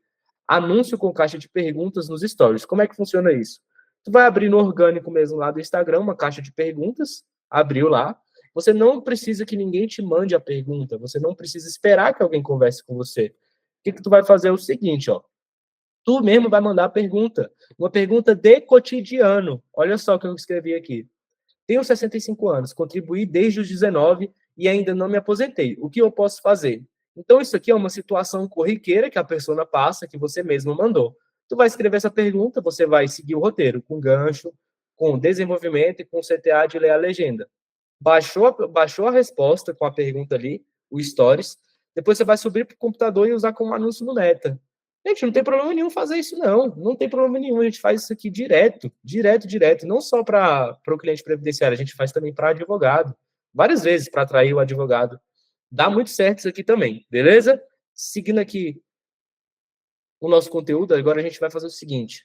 Anúncio com caixa de perguntas nos stories. Como é que funciona isso? Tu vai abrir no orgânico mesmo lá do Instagram, uma caixa de perguntas, abriu lá. Você não precisa que ninguém te mande a pergunta, você não precisa esperar que alguém converse com você. O que tu vai fazer é o seguinte, ó. Tu mesmo vai mandar a pergunta. Uma pergunta de cotidiano. Olha só o que eu escrevi aqui. Tenho 65 anos, contribuí desde os 19 e ainda não me aposentei. O que eu posso fazer? Então, isso aqui é uma situação corriqueira que a pessoa passa, que você mesmo mandou. Tu vai escrever essa pergunta, você vai seguir o roteiro com gancho, com desenvolvimento e com CTA de ler a legenda. Baixou a resposta com a pergunta ali, o Stories. depois você vai subir para o computador e usar como anúncio no Meta. Gente, não tem problema nenhum fazer isso, não. Não tem problema nenhum. A gente faz isso aqui direto, direto, direto. Não só para o cliente previdenciário, a gente faz também para advogado. Várias vezes para atrair o advogado. Dá muito certo isso aqui também, beleza? Seguindo aqui o nosso conteúdo, agora a gente vai fazer o seguinte.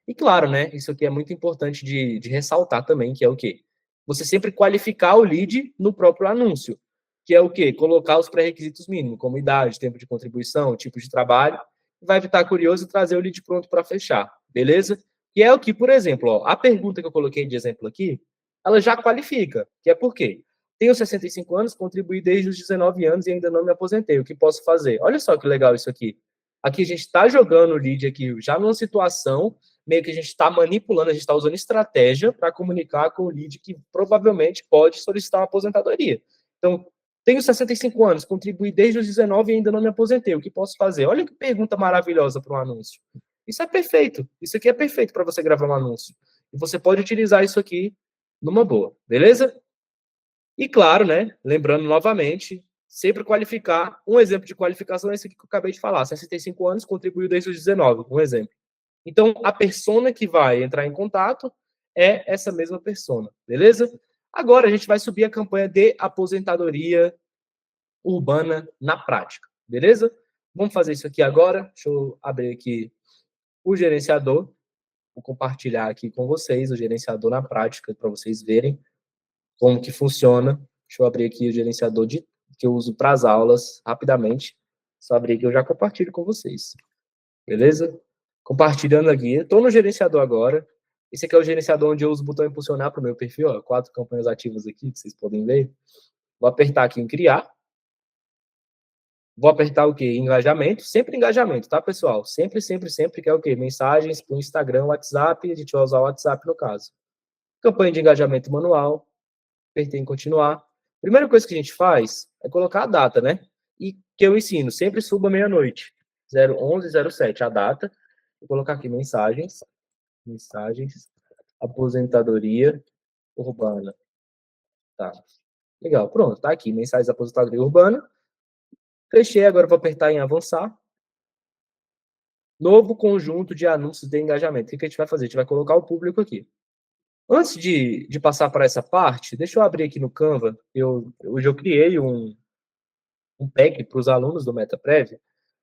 E claro, né? Isso aqui é muito importante de ressaltar também, que é o quê? Você sempre qualificar o lead no próprio anúncio. Que é o quê? Colocar os pré-requisitos mínimos, como idade, tempo de contribuição, tipo de trabalho. Vai evitar curioso e trazer o lead pronto para fechar, beleza? Que é o que, por exemplo, ó, a pergunta que eu coloquei de exemplo aqui, ela já qualifica, que é por quê? Tenho 65 anos, contribuí desde os 19 anos e ainda não me aposentei. O que posso fazer? Olha só que legal isso aqui. Aqui a gente está jogando o lead aqui já numa situação meio que a gente está manipulando, a gente está usando estratégia para comunicar com o lead que provavelmente pode solicitar uma aposentadoria. Então, tenho 65 anos, contribuí desde os 19 e ainda não me aposentei. O que posso fazer? Olha que pergunta maravilhosa para um anúncio. Isso é perfeito. Isso aqui é perfeito para você gravar um anúncio. E você pode utilizar isso aqui numa boa, beleza? E claro, né? Lembrando novamente, sempre qualificar. Um exemplo de qualificação é esse aqui que eu acabei de falar. 65 anos, contribuiu desde os 19, um exemplo. Então, a persona que vai entrar em contato é essa mesma persona, beleza? Agora a gente vai subir a campanha de aposentadoria urbana na prática, beleza? Vamos fazer isso aqui agora. Deixa eu abrir aqui o gerenciador. Vou compartilhar aqui com vocês o gerenciador na prática para vocês verem como que funciona. Deixa eu abrir aqui o gerenciador que eu uso para as aulas rapidamente. Só abrir aqui, eu já compartilho com vocês. Beleza? Compartilhando aqui. Estou no gerenciador agora. Esse aqui é o gerenciador onde eu uso o botão impulsionar para o meu perfil. Ó, 4 campanhas ativas aqui, que vocês podem ver. Vou apertar aqui em criar. Vou apertar o quê? Engajamento. Sempre engajamento, tá, pessoal? Sempre, sempre, sempre, que é o quê? Mensagens para o Instagram, WhatsApp. A gente vai usar o WhatsApp no caso. Campanha de engajamento manual. Apertei em continuar. Primeira coisa que a gente faz é colocar a data, né? E que eu ensino, sempre suba meia-noite. 01107, a data. Vou colocar aqui mensagens, aposentadoria urbana. Tá. Legal, pronto, tá aqui, mensagens aposentadoria urbana. Fechei, agora vou apertar em avançar. Novo conjunto de anúncios de engajamento. O que a gente vai fazer? A gente vai colocar o público aqui. Antes de passar para essa parte, deixa eu abrir aqui no Canva. Hoje eu criei um pack para os alunos do MetaPrev,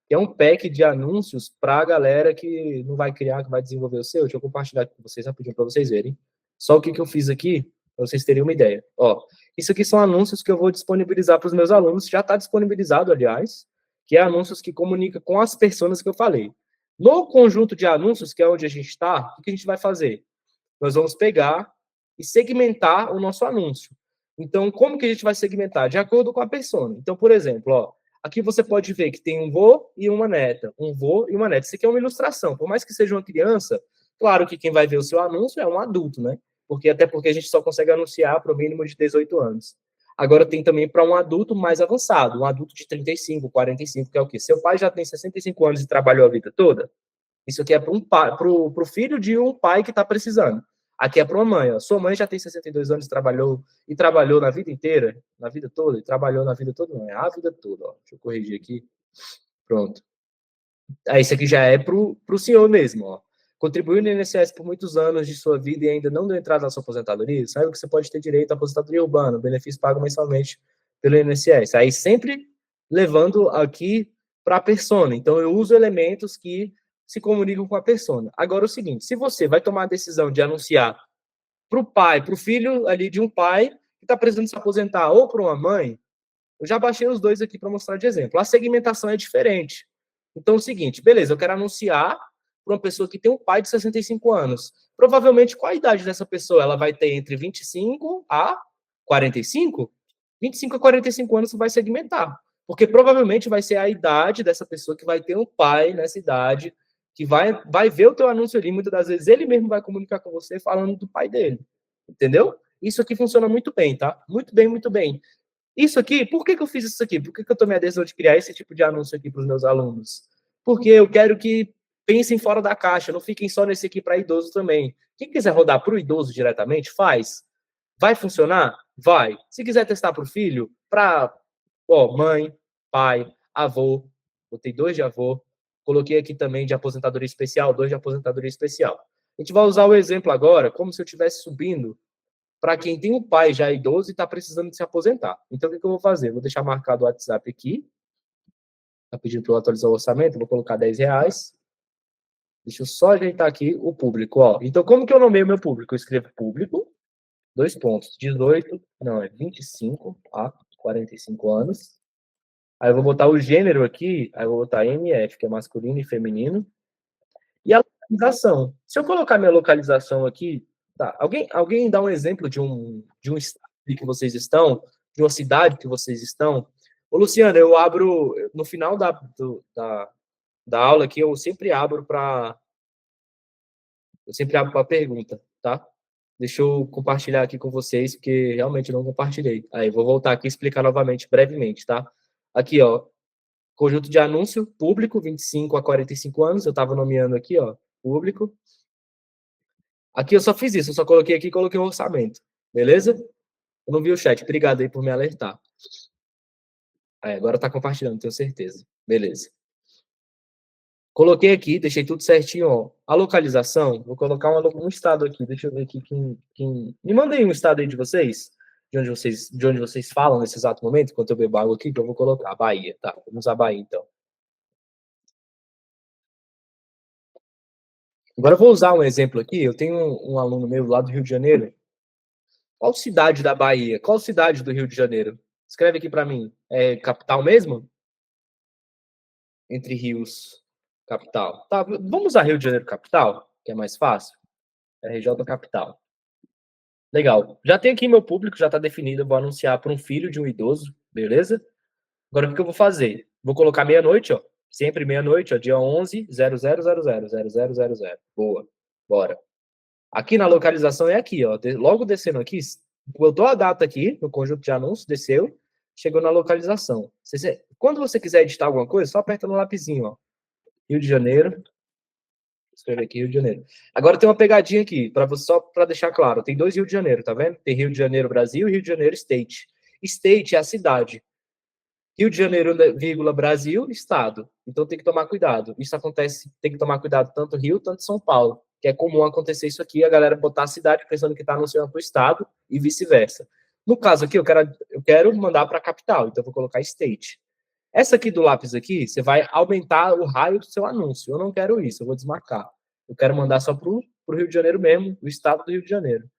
que é um pack de anúncios para a galera que não vai criar, que vai desenvolver o seu. Deixa eu compartilhar com vocês rapidinho para vocês verem. Só o que eu fiz aqui, para vocês terem uma ideia. Ó, isso aqui são anúncios que eu vou disponibilizar para os meus alunos. Já está disponibilizado, aliás, que é anúncios que comunicam com as pessoas que eu falei. No conjunto de anúncios, que é onde a gente está, o que a gente vai fazer? Nós vamos pegar e segmentar o nosso anúncio. Então, como que a gente vai segmentar? De acordo com a persona. Então, por exemplo, ó, aqui você pode ver que tem um vô e uma neta. Um vô e uma neta. Isso aqui é uma ilustração. Por mais que seja uma criança, claro que quem vai ver o seu anúncio é um adulto, né? Até porque a gente só consegue anunciar para o mínimo de 18 anos. Agora tem também para um adulto mais avançado, um adulto de 35, 45, que é o quê? Seu pai já tem 65 anos e trabalhou a vida toda? Isso aqui é para o filho de um pai que está precisando. Aqui é para uma mãe. Ó. Sua mãe já tem 62 anos e trabalhou na vida inteira, na vida toda, e trabalhou na vida toda, não, é a vida toda. Ó. Deixa eu corrigir aqui. Pronto. Aí, isso aqui já é para o senhor mesmo. Ó. Contribuiu no INSS por muitos anos de sua vida e ainda não deu entrada na sua aposentadoria, saiba que você pode ter direito à aposentadoria urbana, benefício pago mensalmente pelo INSS. Aí, sempre levando aqui para a persona. Então, eu uso elementos que se comunicam com a persona. Agora, o seguinte, se você vai tomar a decisão de anunciar para o pai, para o filho ali de um pai que está precisando se aposentar, ou para uma mãe, eu já baixei os dois aqui para mostrar de exemplo. A segmentação é diferente. Então, é o seguinte, beleza, eu quero anunciar para uma pessoa que tem um pai de 65 anos. Provavelmente, qual a idade dessa pessoa? Ela vai ter entre 25 a 45? 25 a 45 anos você vai segmentar. Porque provavelmente vai ser a idade dessa pessoa que vai ter um pai nessa idade, que vai ver o teu anúncio ali, muitas das vezes ele mesmo vai comunicar com você falando do pai dele. Entendeu? Isso aqui funciona muito bem, tá? Muito bem, muito bem. Isso aqui, por que eu fiz isso aqui? Por que eu tomei a decisão de criar esse tipo de anúncio aqui para os meus alunos? Porque eu quero que pensem fora da caixa, não fiquem só nesse aqui para idoso também. Quem quiser rodar para o idoso diretamente, faz. Vai funcionar? Vai. Se quiser testar para o filho, para mãe, pai, avô, botei 2 de avô, coloquei aqui também de aposentadoria especial, 2 de aposentadoria especial. A gente vai usar o exemplo agora como se eu estivesse subindo para quem tem um pai já idoso e está precisando de se aposentar. Então, o que eu vou fazer? Vou deixar marcado o WhatsApp aqui, está pedindo para eu atualizar o orçamento, vou colocar R$ 10. Deixa eu só ajeitar aqui o público, ó. Então, como que eu nomeio o meu público? Eu escrevo público, 2 pontos, 18, não, é 25 a 45 anos. Aí eu vou botar o gênero aqui, aí eu vou botar MF, que é masculino e feminino. E a localização. Se eu colocar minha localização aqui, tá. Alguém dá um exemplo de um estado que vocês estão, de uma cidade que vocês estão? Ô, Luciano, eu abro, no final da aula aqui, eu sempre abro para pergunta, tá? Deixa eu compartilhar aqui com vocês, porque realmente eu não compartilhei. Aí, vou voltar aqui e explicar novamente, brevemente, tá? Aqui, ó, conjunto de anúncio, público, 25 a 45 anos, eu estava nomeando aqui, ó, público. Aqui eu só fiz isso, eu só coloquei aqui e coloquei o orçamento, beleza? Eu não vi o chat, obrigado aí por me alertar. Aí, agora tá compartilhando, tenho certeza. Beleza. Coloquei aqui, deixei tudo certinho, ó. A localização, vou colocar um estado aqui, deixa eu ver aqui quem... Me manda aí um estado aí de onde vocês falam nesse exato momento, enquanto eu bebo água aqui, que eu vou colocar. Bahia, tá, vamos usar Bahia, então. Agora eu vou usar um exemplo aqui, eu tenho um aluno meu lá do Rio de Janeiro. Qual cidade da Bahia? Qual cidade do Rio de Janeiro? Escreve aqui para mim. É capital mesmo? Entre Rios, capital. Tá, vamos usar Rio de Janeiro capital, que é mais fácil? RJ capital. Legal. Já tem aqui meu público, já está definido. Eu vou anunciar para um filho de um idoso, beleza? Agora, o que eu vou fazer? Vou colocar meia-noite, ó. Sempre meia-noite, ó. Dia 11, 0000. Boa. Bora. Aqui na localização é aqui, ó. Logo descendo aqui, botou a data aqui no conjunto de anúncios, desceu, chegou na localização. Quando você quiser editar alguma coisa, só aperta no lapisinho, ó. Rio de Janeiro. Escrever aqui Rio de Janeiro. Agora tem uma pegadinha aqui, só para deixar claro. Tem 2 Rio de Janeiro, tá vendo? Tem Rio de Janeiro Brasil e Rio de Janeiro State. State é a cidade. Rio de Janeiro, vírgula, Brasil, estado. Então tem que tomar cuidado. Isso acontece, tem que tomar cuidado tanto Rio, tanto São Paulo. Que é comum acontecer isso aqui, a galera botar a cidade pensando que está anunciando para o estado e vice-versa. No caso aqui, eu quero mandar para a capital, então eu vou colocar state. Essa aqui do lápis aqui, você vai aumentar o raio do seu anúncio. Eu não quero isso, eu vou desmarcar. Eu quero mandar só para o Rio de Janeiro mesmo, o estado do Rio de Janeiro.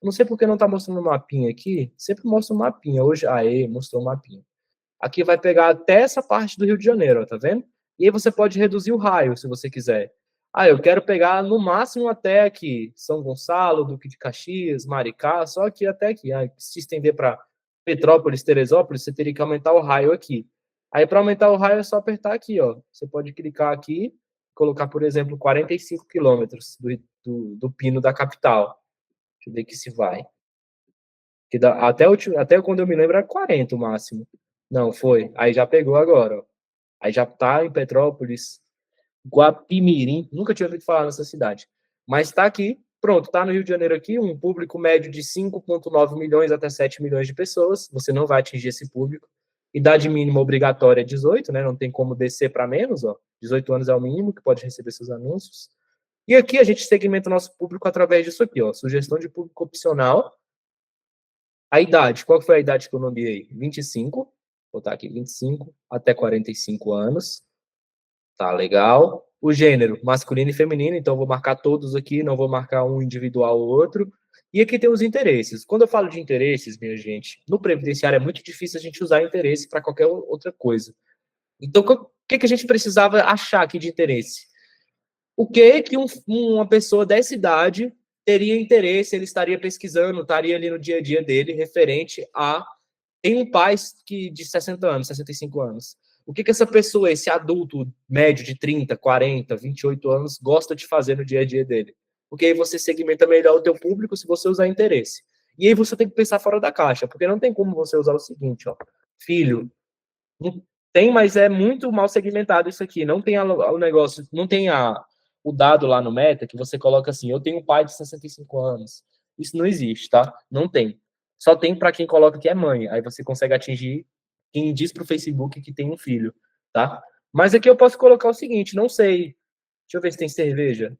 Não sei por que não está mostrando um mapinha aqui. Sempre mostra um mapinha. Hoje, mostrou um mapinha. Aqui vai pegar até essa parte do Rio de Janeiro, ó, tá vendo? E aí você pode reduzir o raio, se você quiser. Eu quero pegar no máximo até aqui, São Gonçalo, Duque de Caxias, Maricá, só aqui até aqui. Se estender para Petrópolis, Teresópolis, você teria que aumentar o raio aqui. Aí, para aumentar o raio, é só apertar aqui, ó. Você pode clicar aqui, colocar, por exemplo, 45 quilômetros do pino da capital. Deixa eu ver que se vai. Que até quando eu me lembro, era 40 o máximo. Não, foi. Aí já pegou agora, ó. Aí já tá em Petrópolis, Guapimirim. Nunca tinha ouvido falar nessa cidade. Mas tá aqui, pronto, tá no Rio de Janeiro aqui, um público médio de 5,9 milhões até 7 milhões de pessoas. Você não vai atingir esse público. Idade mínima obrigatória é 18, né? Não tem como descer para menos, ó. 18 anos é o mínimo que pode receber seus anúncios. E aqui a gente segmenta o nosso público através disso aqui, ó. Sugestão de público opcional. A idade, qual foi a idade que eu nomeei? 25, vou botar aqui 25 até 45 anos. Tá legal. O gênero, masculino e feminino, então vou marcar todos aqui, não vou marcar um individual ou outro. E aqui tem os interesses. Quando eu falo de interesses, minha gente, no previdenciário é muito difícil a gente usar interesse para qualquer outra coisa. Então, o que a gente precisava achar aqui de interesse? O que uma pessoa dessa idade teria interesse, ele estaria pesquisando, estaria ali no dia a dia dele, referente a... Tem um pai de 60 anos, 65 anos. O que essa pessoa, esse adulto médio de 30, 40, 28 anos, gosta de fazer no dia a dia dele? Porque aí você segmenta melhor o teu público se você usar interesse. E aí você tem que pensar fora da caixa, porque não tem como você usar o seguinte, ó. Filho, não tem, mas é muito mal segmentado isso aqui. Não tem o negócio, não tem o dado lá no Meta que você coloca assim, eu tenho um pai de 65 anos. Isso não existe, tá? Não tem. Só tem para quem coloca que é mãe. Aí você consegue atingir quem diz para o Facebook que tem um filho. tá? Mas aqui eu posso colocar o seguinte, não sei. Deixa eu ver se tem cerveja.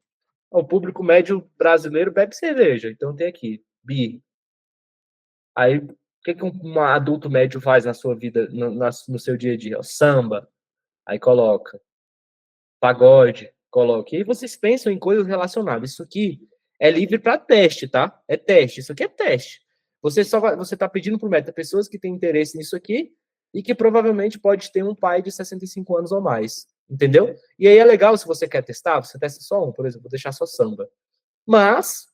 O público médio brasileiro bebe cerveja, então tem aqui, bi. Aí, o que um adulto médio faz na sua vida, no seu dia a dia? Samba, aí coloca. Pagode, coloca. E aí vocês pensam em coisas relacionadas. Isso aqui é livre para teste, tá? É teste. Isso aqui é teste. Você está pedindo para o Meta pessoas que têm interesse nisso aqui e que provavelmente pode ter um pai de 65 anos ou mais. Entendeu? E aí é legal se você quer testar, você testa só um, por exemplo, vou deixar só samba. Mas,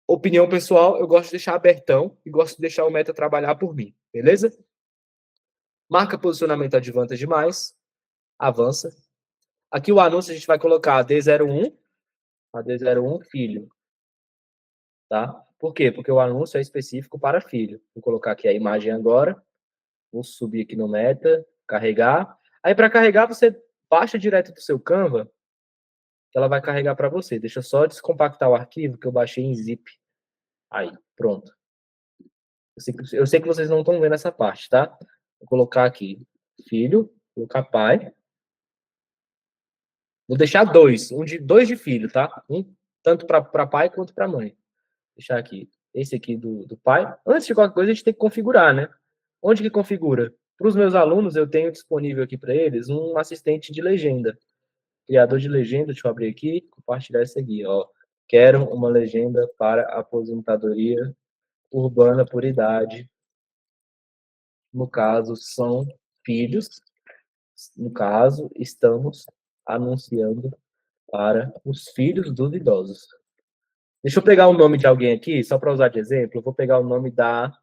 opinião pessoal, eu gosto de deixar abertão e gosto de deixar o Meta trabalhar por mim, beleza? Marca posicionamento advanta demais, avança. Aqui o anúncio a gente vai colocar D01, a D01 filho, tá? Por quê? Porque o anúncio é específico para filho. Vou colocar aqui a imagem agora, vou subir aqui no Meta, carregar. Aí para carregar você baixa direto do seu Canva, que ela vai carregar para você. Deixa eu só descompactar o arquivo que eu baixei em zip. Aí, pronto. Eu sei que vocês não estão vendo essa parte, tá? Vou colocar aqui filho, vou colocar pai. Vou deixar dois de filho, tá? Um tanto para pai quanto para mãe. Deixar aqui. Esse aqui do pai. Antes de qualquer coisa, a gente tem que configurar, né? Onde que configura? Para os meus alunos, eu tenho disponível aqui para eles um assistente de legenda. Criador de legenda, deixa eu abrir aqui, compartilhar isso aqui, ó. Quero uma legenda para aposentadoria urbana por idade. No caso, são filhos. No caso, estamos anunciando para os filhos dos idosos. Deixa eu pegar o nome de alguém aqui, só para usar de exemplo. Eu vou pegar o nome da.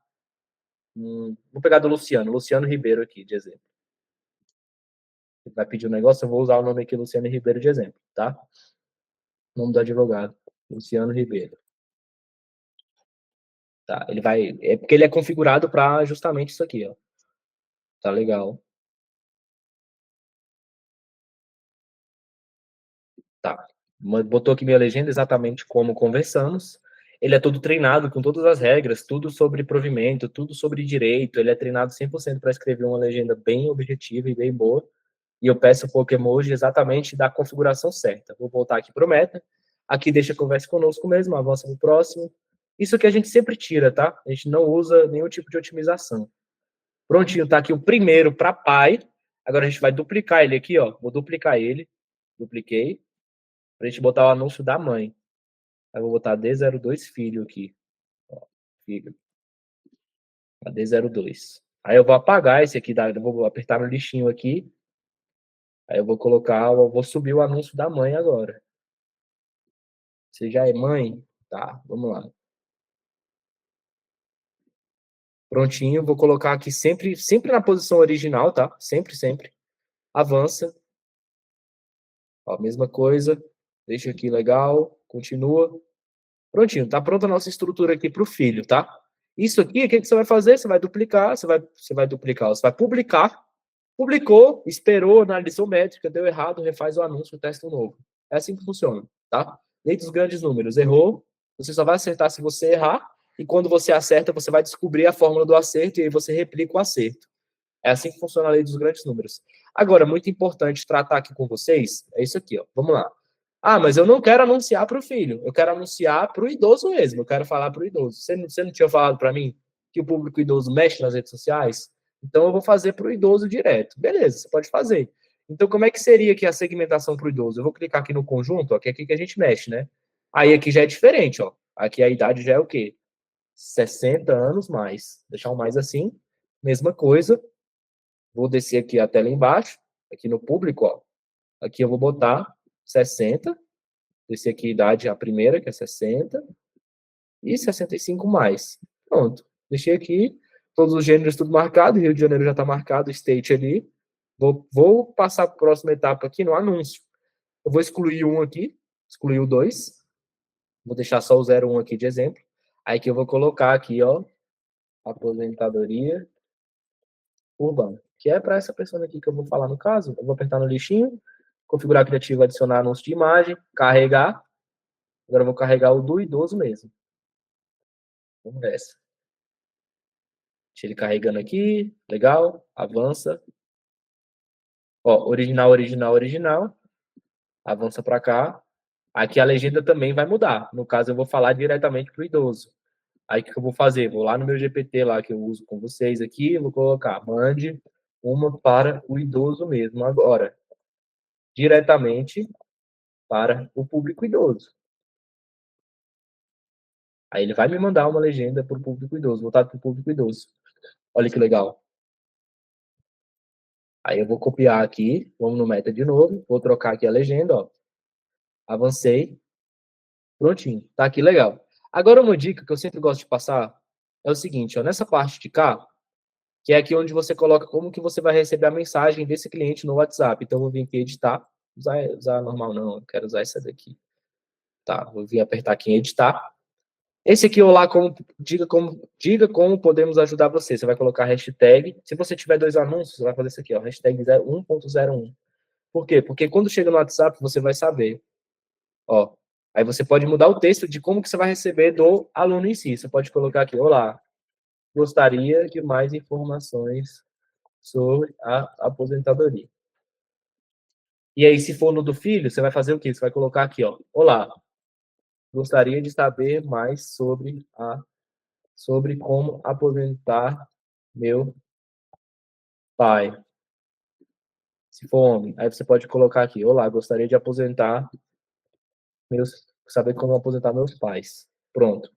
Vou pegar do Luciano Ribeiro aqui, de exemplo. Ele vai pedir um negócio, eu vou usar o nome aqui, Luciano Ribeiro, de exemplo, tá? Nome do advogado, Luciano Ribeiro. Tá, ele vai. É porque ele é configurado para justamente isso aqui, ó. Tá legal. Tá. Botou aqui minha legenda exatamente como conversamos. Ele é todo treinado com todas as regras, tudo sobre provimento, tudo sobre direito. Ele é treinado 100% para escrever uma legenda bem objetiva e bem boa. E eu peço o Pokémon exatamente da configuração certa. Vou voltar aqui para o Meta. Aqui deixa a conversa conosco mesmo, avança no próximo. Isso que a gente sempre tira, tá? A gente não usa nenhum tipo de otimização. Prontinho, tá aqui o primeiro para pai. Agora a gente vai duplicar ele aqui, ó. Vou duplicar ele. Dupliquei. Pra gente botar o anúncio da mãe. Aí eu vou botar D02 filho aqui. Ó, filho. A D02. Aí eu vou apagar esse aqui, eu vou apertar no lixinho aqui. Aí eu vou colocar, eu vou subir o anúncio da mãe agora. Você já é mãe? Tá, vamos lá. Prontinho, vou colocar aqui sempre na posição original, tá? Sempre. Avança. Ó, mesma coisa. Deixa aqui legal. Continua. Prontinho, tá pronta a nossa estrutura aqui para o filho, tá? Isso aqui, o que você vai fazer? Você vai duplicar, você vai publicar. Publicou, esperou, analisou métrica, deu errado, refaz o anúncio, testa um novo. É assim que funciona, tá? Lei dos grandes números. Errou, você só vai acertar se você errar, e quando você acerta, você vai descobrir a fórmula do acerto e aí você replica o acerto. É assim que funciona a lei dos grandes números. Agora, muito importante tratar aqui com vocês, é isso aqui, ó. Vamos lá. Ah, mas eu não quero anunciar para o filho, eu quero anunciar para o idoso mesmo, eu quero falar para o idoso. Você não tinha falado para mim que o público idoso mexe nas redes sociais? Então eu vou fazer para o idoso direto. Beleza, você pode fazer. Então, como é que seria aqui a segmentação para o idoso? Eu vou clicar aqui no conjunto, ó, que é aqui que a gente mexe, né? Aí aqui já é diferente, ó. Aqui a idade já é o quê? 60 anos mais. Deixar um mais assim, mesma coisa. Vou descer aqui até lá embaixo, aqui no público, ó. Aqui eu vou botar 60. Descer aqui a idade, a primeira, que é 60. E 65 mais. Pronto. Deixei aqui. Todos os gêneros tudo marcado. Rio de Janeiro já está marcado, state ali. Vou passar para a próxima etapa aqui no anúncio. Eu vou excluir um aqui, excluir o 2. Vou deixar só o 01 aqui de exemplo. Aí que eu vou colocar aqui, ó, aposentadoria urbana, que é para essa pessoa aqui que eu vou falar no caso. Eu vou apertar no lixinho, configurar criativo, adicionar anúncio de imagem, carregar. Agora eu vou carregar o do idoso mesmo. Vamos nessa. Deixa ele carregando aqui, legal, avança. Ó, original, original, original. Avança para cá. Aqui a legenda também vai mudar. No caso, eu vou falar diretamente para o idoso. Aí o que eu vou fazer? Vou lá no meu GPT lá que eu uso com vocês aqui, vou colocar, mande uma para o idoso mesmo agora, diretamente para o público idoso. Aí ele vai me mandar uma legenda para o público idoso, voltado para o público idoso. Olha que legal. Aí eu vou copiar aqui, vamos no Meta de novo, vou trocar aqui a legenda, ó. Avancei, prontinho, tá aqui legal. Agora uma dica que eu sempre gosto de passar é o seguinte, ó, nessa parte de cá, que é aqui onde você coloca como que você vai receber a mensagem desse cliente no WhatsApp. Então, eu vou vir aqui editar, usar normal não, eu quero usar essa daqui. Tá, vou vir apertar aqui em editar. Esse aqui, olá, diga como podemos ajudar você. Você vai colocar a hashtag. Se você tiver dois anúncios, você vai fazer isso aqui, ó, hashtag 1.01. Por quê? Porque quando chega no WhatsApp, você vai saber. Ó, aí você pode mudar o texto de como que você vai receber do aluno em si. Você pode colocar aqui, olá, gostaria de mais informações sobre a aposentadoria. E aí, se for no do filho, você vai fazer o quê? Você vai colocar aqui, ó. Olá, gostaria de saber mais sobre como aposentar meu pai. Se for homem, aí você pode colocar aqui, olá, gostaria de saber como aposentar meus pais. Pronto.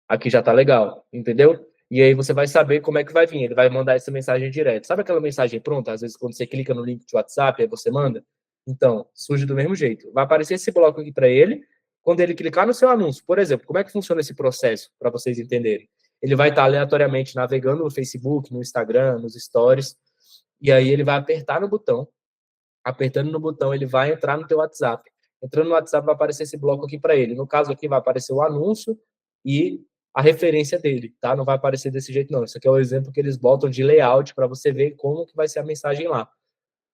Aqui já tá legal, entendeu? E aí você vai saber como é que vai vir. Ele vai mandar essa mensagem direto. Sabe aquela mensagem pronta? Às vezes quando você clica no link de WhatsApp, aí você manda? Então, surge do mesmo jeito. Vai aparecer esse bloco aqui para ele. Quando ele clicar no seu anúncio, por exemplo, como é que funciona esse processo, para vocês entenderem? Ele vai estar aleatoriamente navegando no Facebook, no Instagram, nos stories, e aí ele vai apertar no botão. Apertando no botão, ele vai entrar no teu WhatsApp. Entrando no WhatsApp, vai aparecer esse bloco aqui para ele. No caso aqui, vai aparecer o anúncio e a referência dele, tá? Não vai aparecer desse jeito, não. Isso aqui é o exemplo que eles botam de layout para você ver como que vai ser a mensagem lá.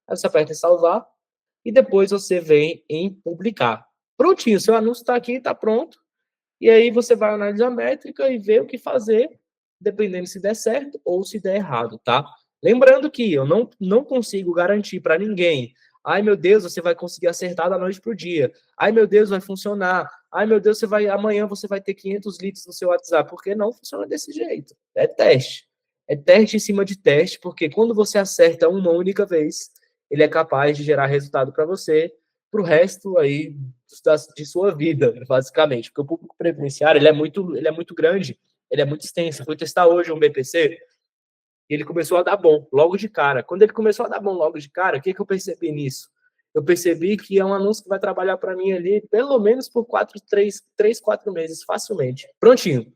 Aí você aperta em salvar e depois você vem em publicar. Prontinho, seu anúncio está aqui, está pronto. E aí você vai analisar a métrica e ver o que fazer, dependendo se der certo ou se der errado, tá? Lembrando que eu não consigo garantir para ninguém. Ai, meu Deus, você vai conseguir acertar da noite pro dia. Ai, meu Deus, vai funcionar. Ai, meu Deus, amanhã você vai ter 500 leads no seu WhatsApp. Porque não funciona desse jeito. É teste. É teste em cima de teste, porque quando você acerta uma única vez, ele é capaz de gerar resultado para você para o resto aí de sua vida, basicamente. Porque o público previdenciário ele é muito grande, ele é muito extenso. Eu fui testar hoje um BPC e ele começou a dar bom logo de cara. Quando ele começou a dar bom logo de cara, o que eu percebi nisso? Eu percebi que é um anúncio que vai trabalhar para mim ali pelo menos por 4 meses, facilmente. Prontinho.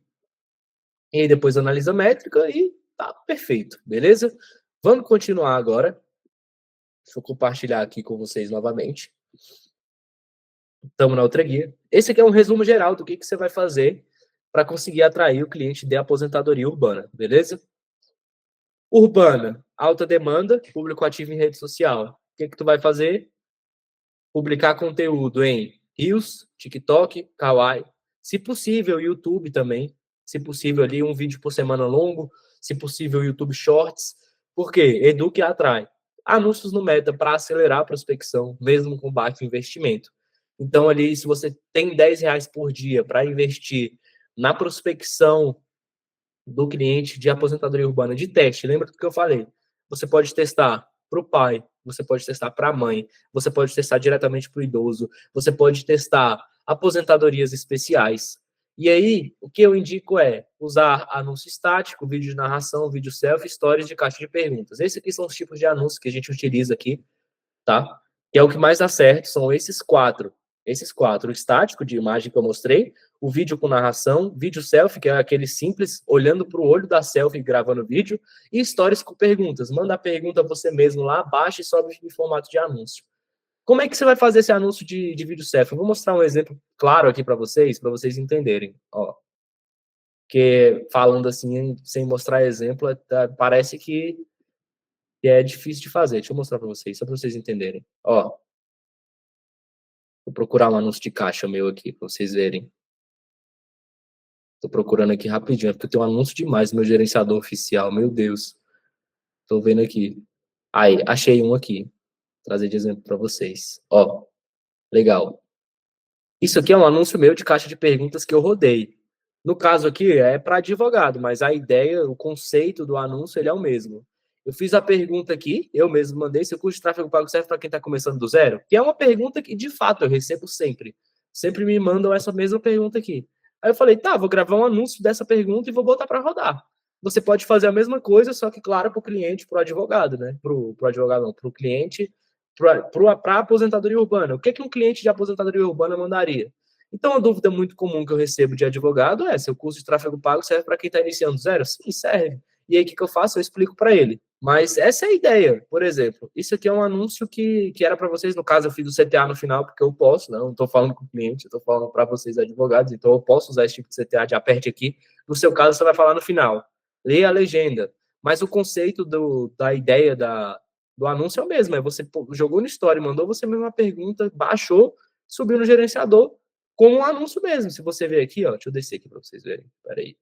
E aí depois analisa a métrica e tá perfeito, beleza? Vamos continuar agora. Deixa eu compartilhar aqui com vocês novamente. Estamos na outra guia. Esse aqui é um resumo geral do que você vai fazer para conseguir atrair o cliente de aposentadoria urbana, beleza? Urbana, alta demanda, público ativo em rede social. O que tu vai fazer? Publicar conteúdo em Reels, TikTok, Kawaii, se possível, YouTube também. Se possível, ali um vídeo por semana longo. Se possível, YouTube Shorts. Por quê? Eduque e atrai. Anúncios no Meta para acelerar a prospecção, mesmo com baixo investimento. Então, ali, se você tem R$10 por dia para investir na prospecção do cliente de aposentadoria urbana de teste, lembra do que eu falei? Você pode testar para o pai, você pode testar para a mãe, você pode testar diretamente para o idoso, você pode testar aposentadorias especiais. E aí, o que eu indico é usar anúncio estático, vídeo de narração, vídeo selfie, stories de caixa de perguntas. Esses aqui são os tipos de anúncios que a gente utiliza aqui, tá? Que é o que mais dá certo, são esses quatro. Esses quatro, o estático de imagem que eu mostrei, o vídeo com narração, vídeo selfie, que é aquele simples, olhando para o olho da selfie gravando vídeo, e stories com perguntas. Manda a pergunta você mesmo lá, baixa e sobe em formato de anúncio. Como é que você vai fazer esse anúncio de vídeo selfie? Eu vou mostrar um exemplo claro aqui para vocês entenderem. Ó, que falando assim, sem mostrar exemplo, parece que é difícil de fazer. Deixa eu mostrar para vocês, só para vocês entenderem. Ó, vou procurar um anúncio de caixa meu aqui, para vocês verem. Tô procurando aqui rapidinho, porque tem um anúncio demais no meu gerenciador oficial, meu Deus. Tô vendo aqui. Aí, achei um aqui. Vou trazer de exemplo para vocês. Ó, legal. Isso aqui é um anúncio meu de caixa de perguntas que eu rodei. No caso aqui, é para advogado, mas a ideia, o conceito do anúncio, ele é o mesmo. Eu fiz a pergunta aqui, eu mesmo mandei, se o custo de tráfego pago serve para quem está começando do zero? Que é uma pergunta que, de fato, eu recebo sempre. Sempre me mandam essa mesma pergunta aqui. Aí eu falei, tá, vou gravar um anúncio dessa pergunta e vou botar para rodar. Você pode fazer a mesma coisa, só que, claro, para o cliente, para o advogado, né? Para o advogado, não, para o cliente, para a aposentadoria urbana. O que, que um cliente de aposentadoria urbana mandaria? Então, uma dúvida muito comum que eu recebo de advogado é: seu curso de tráfego pago serve para quem está iniciando zero? Sim, serve. E aí, o que eu faço? Eu explico para ele. Mas essa é a ideia. Por exemplo, isso aqui é um anúncio que era para vocês. No caso, eu fiz o CTA no final, porque eu posso, não estou falando com o cliente, eu estou falando para vocês, advogados, então eu posso usar esse tipo de CTA de aperte aqui. No seu caso, você vai falar no final. Leia a legenda. Mas o conceito da ideia do anúncio é o mesmo. É você jogou no Story, mandou você mesmo uma pergunta, baixou, subiu no gerenciador, como um anúncio mesmo. Se você ver aqui, ó, deixa eu descer aqui para vocês verem. Peraí.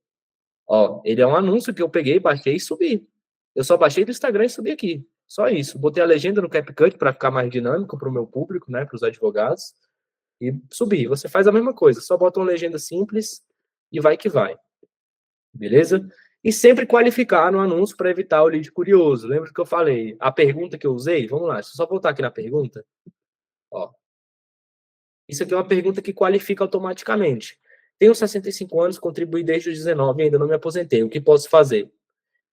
Ó, ele é um anúncio que eu peguei, baixei e subi. Eu só baixei do Instagram e subi aqui. Só isso. Botei a legenda no CapCut para ficar mais dinâmico para o meu público, né, para os advogados, e subi. Você faz a mesma coisa, só bota uma legenda simples e vai que vai. Beleza? E sempre qualificar no anúncio para evitar o lead curioso. Lembra que eu falei? A pergunta que eu usei, vamos lá, deixa eu só voltar aqui na pergunta. Ó, isso aqui é uma pergunta que qualifica automaticamente. Tenho 65 anos, contribuí desde os 19 e ainda não me aposentei. O que posso fazer?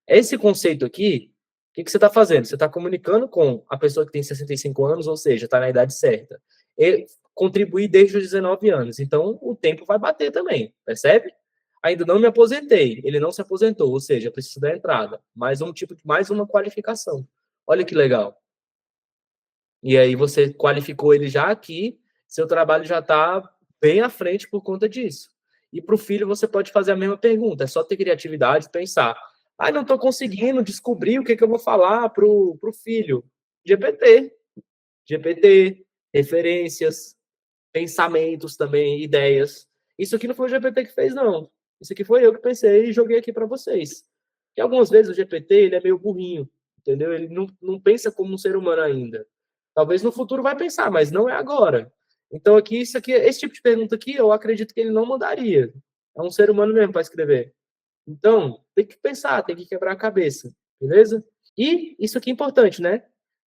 Esse conceito aqui, o que você está fazendo? Você está comunicando com a pessoa que tem 65 anos, ou seja, está na idade certa. E contribuí desde os 19 anos. Então, o tempo vai bater também, percebe? Ainda não me aposentei. Ele não se aposentou, ou seja, preciso da entrada. Mais uma qualificação. Olha que legal. E aí você qualificou ele já aqui, seu trabalho já está bem à frente por conta disso. E para o filho você pode fazer a mesma pergunta, é só ter criatividade, pensar. Ah, não estou conseguindo descobrir o que, que eu vou falar para o filho. GPT. GPT, referências, pensamentos também, ideias. Isso aqui não foi o GPT que fez, não. Isso aqui foi eu que pensei e joguei aqui para vocês. Que algumas vezes o GPT ele é meio burrinho, entendeu? Ele não pensa como um ser humano ainda. Talvez no futuro vai pensar, mas não é agora. Então aqui, esse tipo de pergunta aqui, eu acredito que ele não mandaria. É um ser humano mesmo para escrever. Então, tem que pensar, tem que quebrar a cabeça, beleza? E isso aqui é importante, né?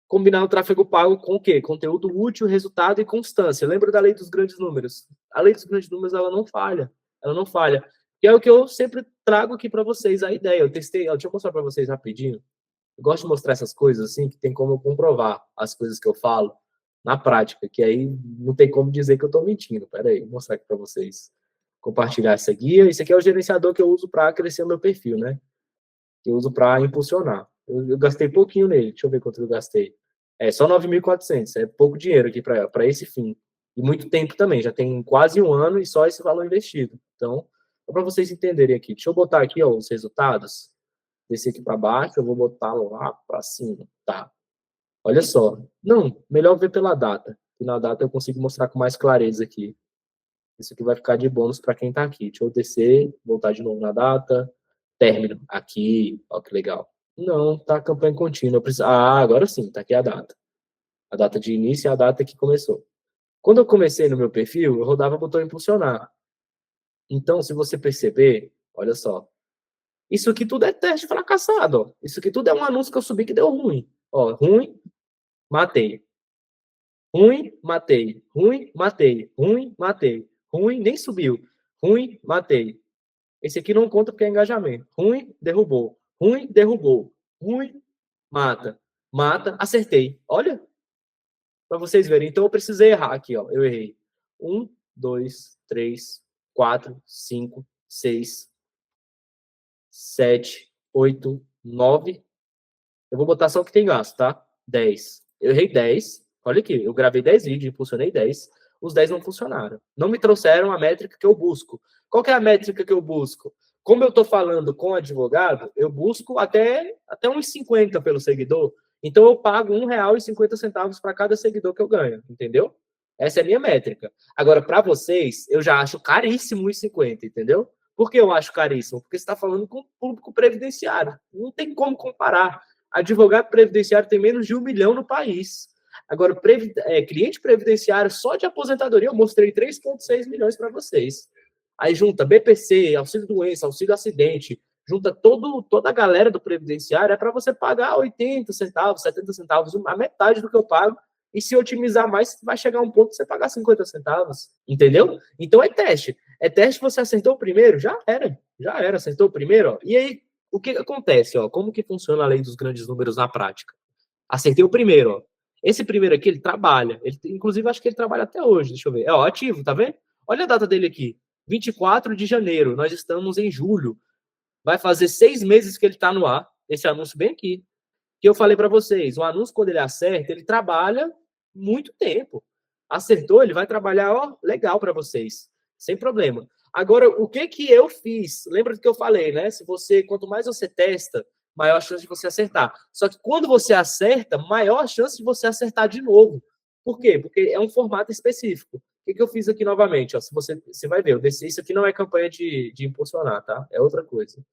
Combinar o tráfego pago com o quê? Conteúdo útil, resultado e constância. Lembra da lei dos grandes números? A lei dos grandes números, ela não falha. Ela não falha. Que é o que eu sempre trago aqui para vocês, a ideia. Eu testei, deixa eu mostrar para vocês rapidinho. Eu gosto de mostrar essas coisas assim, que tem como comprovar as coisas que eu falo na prática, que aí não tem como dizer que eu estou mentindo. Pera aí, vou mostrar aqui para vocês. Compartilhar essa guia. Isso aqui é o gerenciador que eu uso para crescer o meu perfil, né? Que eu uso para impulsionar. Eu gastei pouquinho nele. Deixa eu ver quanto eu gastei. É só 9.400. É pouco dinheiro aqui para esse fim. E muito tempo também. Já tem quase um ano e só esse valor investido. Então, para vocês entenderem aqui. Deixa eu botar aqui ó, os resultados. Descer aqui para baixo. Eu vou botar lá para cima. Tá. Olha só. Não, melhor ver pela data. E na data eu consigo mostrar com mais clareza aqui. Isso aqui vai ficar de bônus para quem está aqui. Deixa eu descer, voltar de novo na data. Término. Aqui. Ó, que legal. Não, tá campanha contínua. Ah, agora sim, tá aqui a data. A data de início e a data que começou. Quando eu comecei no meu perfil, eu rodava o botão impulsionar. Então, se você perceber, olha só. Isso aqui tudo é teste fracassado. Ó. Isso aqui tudo é um anúncio que eu subi que deu ruim. Ó, ruim, matei. Ruim, matei. Ruim, matei. Ruim, matei. Ruim, nem subiu. Ruim, matei. Esse aqui não conta porque é engajamento. Ruim, derrubou. Ruim, derrubou. Ruim, mata. Mata, acertei. Olha, para vocês verem. Então eu precisei errar aqui, ó. Eu errei. 1, 2, 3, 4, 5, 6, 7, 8, 9. Eu vou botar só o que tem gasto, tá? 10. Eu errei 10. Olha aqui, eu gravei 10 vídeos, impulsionei 10. Os 10 não funcionaram. Não me trouxeram a métrica que eu busco. Qual que é a métrica que eu busco? Como eu estou falando com advogado, eu busco até uns 50 pelo seguidor. Então eu pago R$ 1,50 para cada seguidor que eu ganho, entendeu? Essa é a minha métrica. Agora, para vocês, eu já acho caríssimo R$ 1,50, entendeu? Por que eu acho caríssimo? Porque você está falando com o público previdenciário. Não tem como comparar. Advogado previdenciário tem menos de 1 milhão no país. Agora, cliente previdenciário só de aposentadoria, eu mostrei 3,6 milhões para vocês. Aí junta BPC, auxílio-doença, auxílio-acidente, junta toda a galera do previdenciário, é para você pagar 80 centavos, 70 centavos, a metade do que eu pago. E se otimizar mais, vai chegar um ponto que você pagar 50 centavos. Entendeu? Então é teste. É teste, você acertou o primeiro? Já era. Já era, acertou o primeiro. Ó. E aí, o que acontece? Ó? Como que funciona a lei dos grandes números na prática? Acertei o primeiro. Ó. Esse primeiro aqui, ele trabalha. Inclusive, acho que ele trabalha até hoje. Deixa eu ver. É ó, ativo, tá vendo? Olha a data dele aqui. 24 de janeiro. Nós estamos em julho. Vai fazer 6 meses que ele está no ar. Esse anúncio bem aqui. Que eu falei para vocês. O anúncio, quando ele acerta, ele trabalha muito tempo. Acertou, ele vai trabalhar, ó, legal para vocês. Sem problema. Agora, o que eu fiz? Lembra do que eu falei, né? Quanto mais você testa, maior a chance de você acertar. Só que quando você acerta, maior a chance de você acertar de novo. Por quê? Porque é um formato específico. O que eu fiz aqui novamente? Ó, você vai ver, eu desci, isso aqui não é campanha de impulsionar, tá? É outra coisa.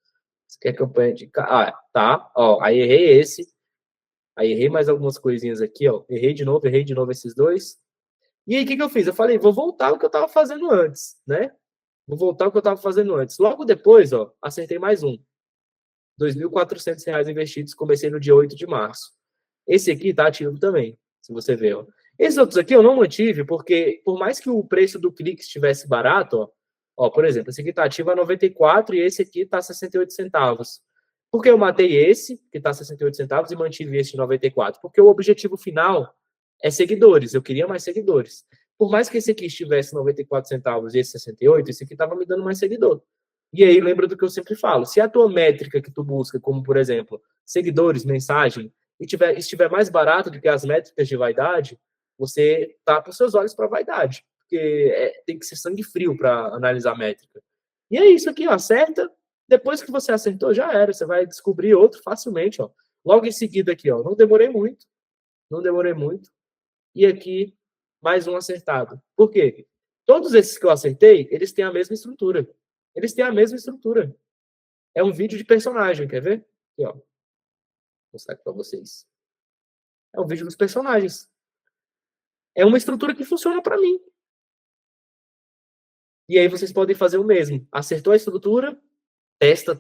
Isso aqui é campanha de... Ah, tá. Ó, aí errei esse. Aí errei mais algumas coisinhas aqui, ó. Errei de novo esses dois. E aí, o que eu fiz? Eu falei, vou voltar ao que eu estava fazendo antes, né? Vou voltar ao que eu estava fazendo antes. Logo depois, ó, acertei mais um. R$ 2.400 investidos, comecei no dia 8 de março. Esse aqui tá ativo também, se você ver, ó. Esses outros aqui eu não mantive, porque por mais que o preço do clique estivesse barato, ó, por exemplo, esse aqui tá ativo a 94 e esse aqui tá a 68 centavos. Por que eu matei esse, que tá a 68 centavos, e mantive esse de 94? Porque o objetivo final é seguidores, eu queria mais seguidores. Por mais que esse aqui estivesse 94 centavos e esse 68, esse aqui tava me dando mais seguidor. E aí, lembra do que eu sempre falo, se a tua métrica que tu busca, como por exemplo, seguidores, mensagem, estiver mais barato do que as métricas de vaidade, você tapa os seus olhos para vaidade, porque tem que ser sangue frio para analisar a métrica. E é isso aqui, ó, acerta, depois que você acertou, já era, você vai descobrir outro facilmente, ó. Logo em seguida aqui, ó, não demorei muito, e aqui, mais um acertado. Por quê? Todos esses que eu acertei, eles têm a mesma estrutura. É um vídeo de personagem, quer ver? Aqui, ó. Vou mostrar aqui para vocês. É um vídeo dos personagens. É uma estrutura que funciona para mim. E aí vocês podem fazer o mesmo. Acertou a estrutura, testa,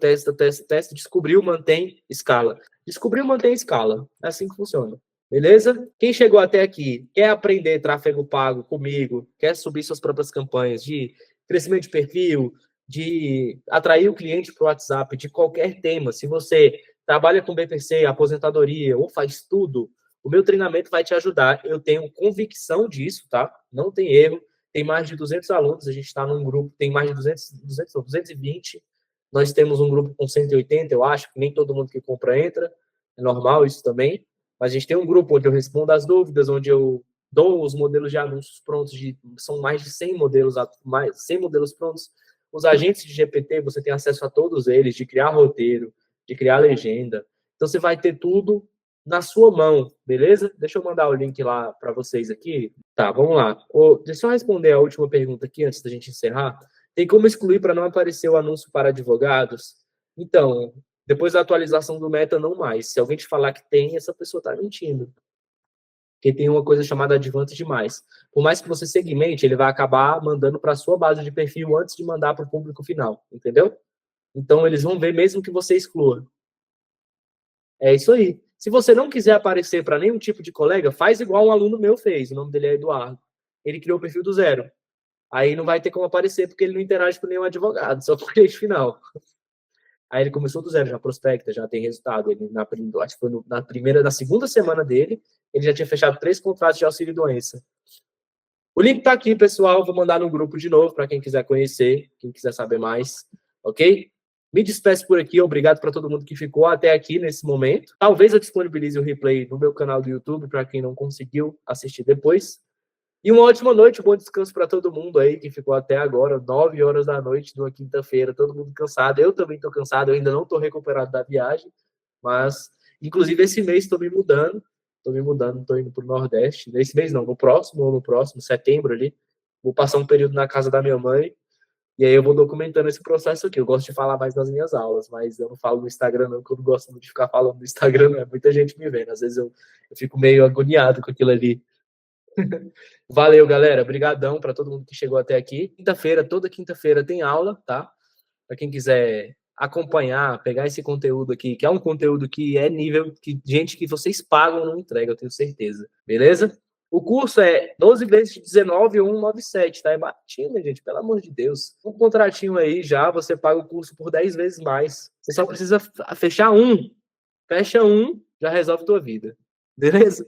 descobriu, mantém, escala. Descobriu, mantém, escala. É assim que funciona. Beleza? Quem chegou até aqui, quer aprender tráfego pago comigo, quer subir suas próprias campanhas de crescimento de perfil, de atrair o cliente para o WhatsApp, de qualquer tema. Se você trabalha com BPC, aposentadoria ou faz tudo, o meu treinamento vai te ajudar. Eu tenho convicção disso, tá? Não tem erro. Tem mais de 200 alunos, a gente está num grupo, tem mais de 220. Nós temos um grupo com 180, eu acho, que nem todo mundo que compra entra. É normal isso também. Mas a gente tem um grupo onde eu respondo as dúvidas, onde eu dou os modelos de anúncios prontos, são mais de 100 modelos, 100 modelos prontos. Os agentes de GPT, você tem acesso a todos eles, de criar roteiro, de criar legenda. Então, você vai ter tudo na sua mão, beleza? Deixa eu mandar o link lá para vocês aqui. Tá, vamos lá. Deixa eu responder a última pergunta aqui, antes da gente encerrar. Tem como excluir para não aparecer o anúncio para advogados? Então, depois da atualização do Meta, não mais. Se alguém te falar que tem, essa pessoa está mentindo. Porque tem uma coisa chamada Advantage Mais. Por mais que você segmente, ele vai acabar mandando para a sua base de perfil antes de mandar para o público final. Entendeu? Então, eles vão ver mesmo que você exclua. É isso aí. Se você não quiser aparecer para nenhum tipo de colega, faz igual um aluno meu fez. O nome dele é Eduardo. Ele criou o perfil do zero. Aí não vai ter como aparecer porque ele não interage com nenhum advogado, só com o cliente final. Aí ele começou do zero, já prospecta, já tem resultado. Ele, acho que foi na segunda semana dele, ele já tinha fechado 3 contratos de auxílio-doença. O link tá aqui, pessoal. Vou mandar no grupo de novo para quem quiser conhecer, quem quiser saber mais, ok? Me despeço por aqui. Obrigado para todo mundo que ficou até aqui nesse momento. Talvez eu disponibilize o replay no meu canal do YouTube para quem não conseguiu assistir depois. E uma ótima noite, um bom descanso para todo mundo aí que ficou até agora, 9 horas da noite, numa quinta-feira, todo mundo cansado. Eu também estou cansado, eu ainda não estou recuperado da viagem, mas, inclusive, esse mês estou me mudando, estou indo para o Nordeste. Nesse mês não, no próximo, setembro ali, vou passar um período na casa da minha mãe. E aí eu vou documentando esse processo aqui. Eu gosto de falar mais nas minhas aulas, mas eu não falo no Instagram não, porque eu não gosto muito de ficar falando no Instagram, não. É muita gente me vendo. Às vezes eu fico meio agoniado com aquilo ali. Valeu, galera. Obrigadão para todo mundo que chegou até aqui. Quinta-feira, toda quinta-feira tem aula, tá? Para quem quiser acompanhar, pegar esse conteúdo aqui, que é um conteúdo que é nível que gente que vocês pagam não entrega, eu tenho certeza. Beleza? O curso é 12 vezes de 19.197, tá? É baratinho, né, gente? Pelo amor de Deus. Um contratinho aí já, você paga o curso por 10 vezes mais. Você só precisa fechar um. Fecha um, já resolve tua vida. Beleza?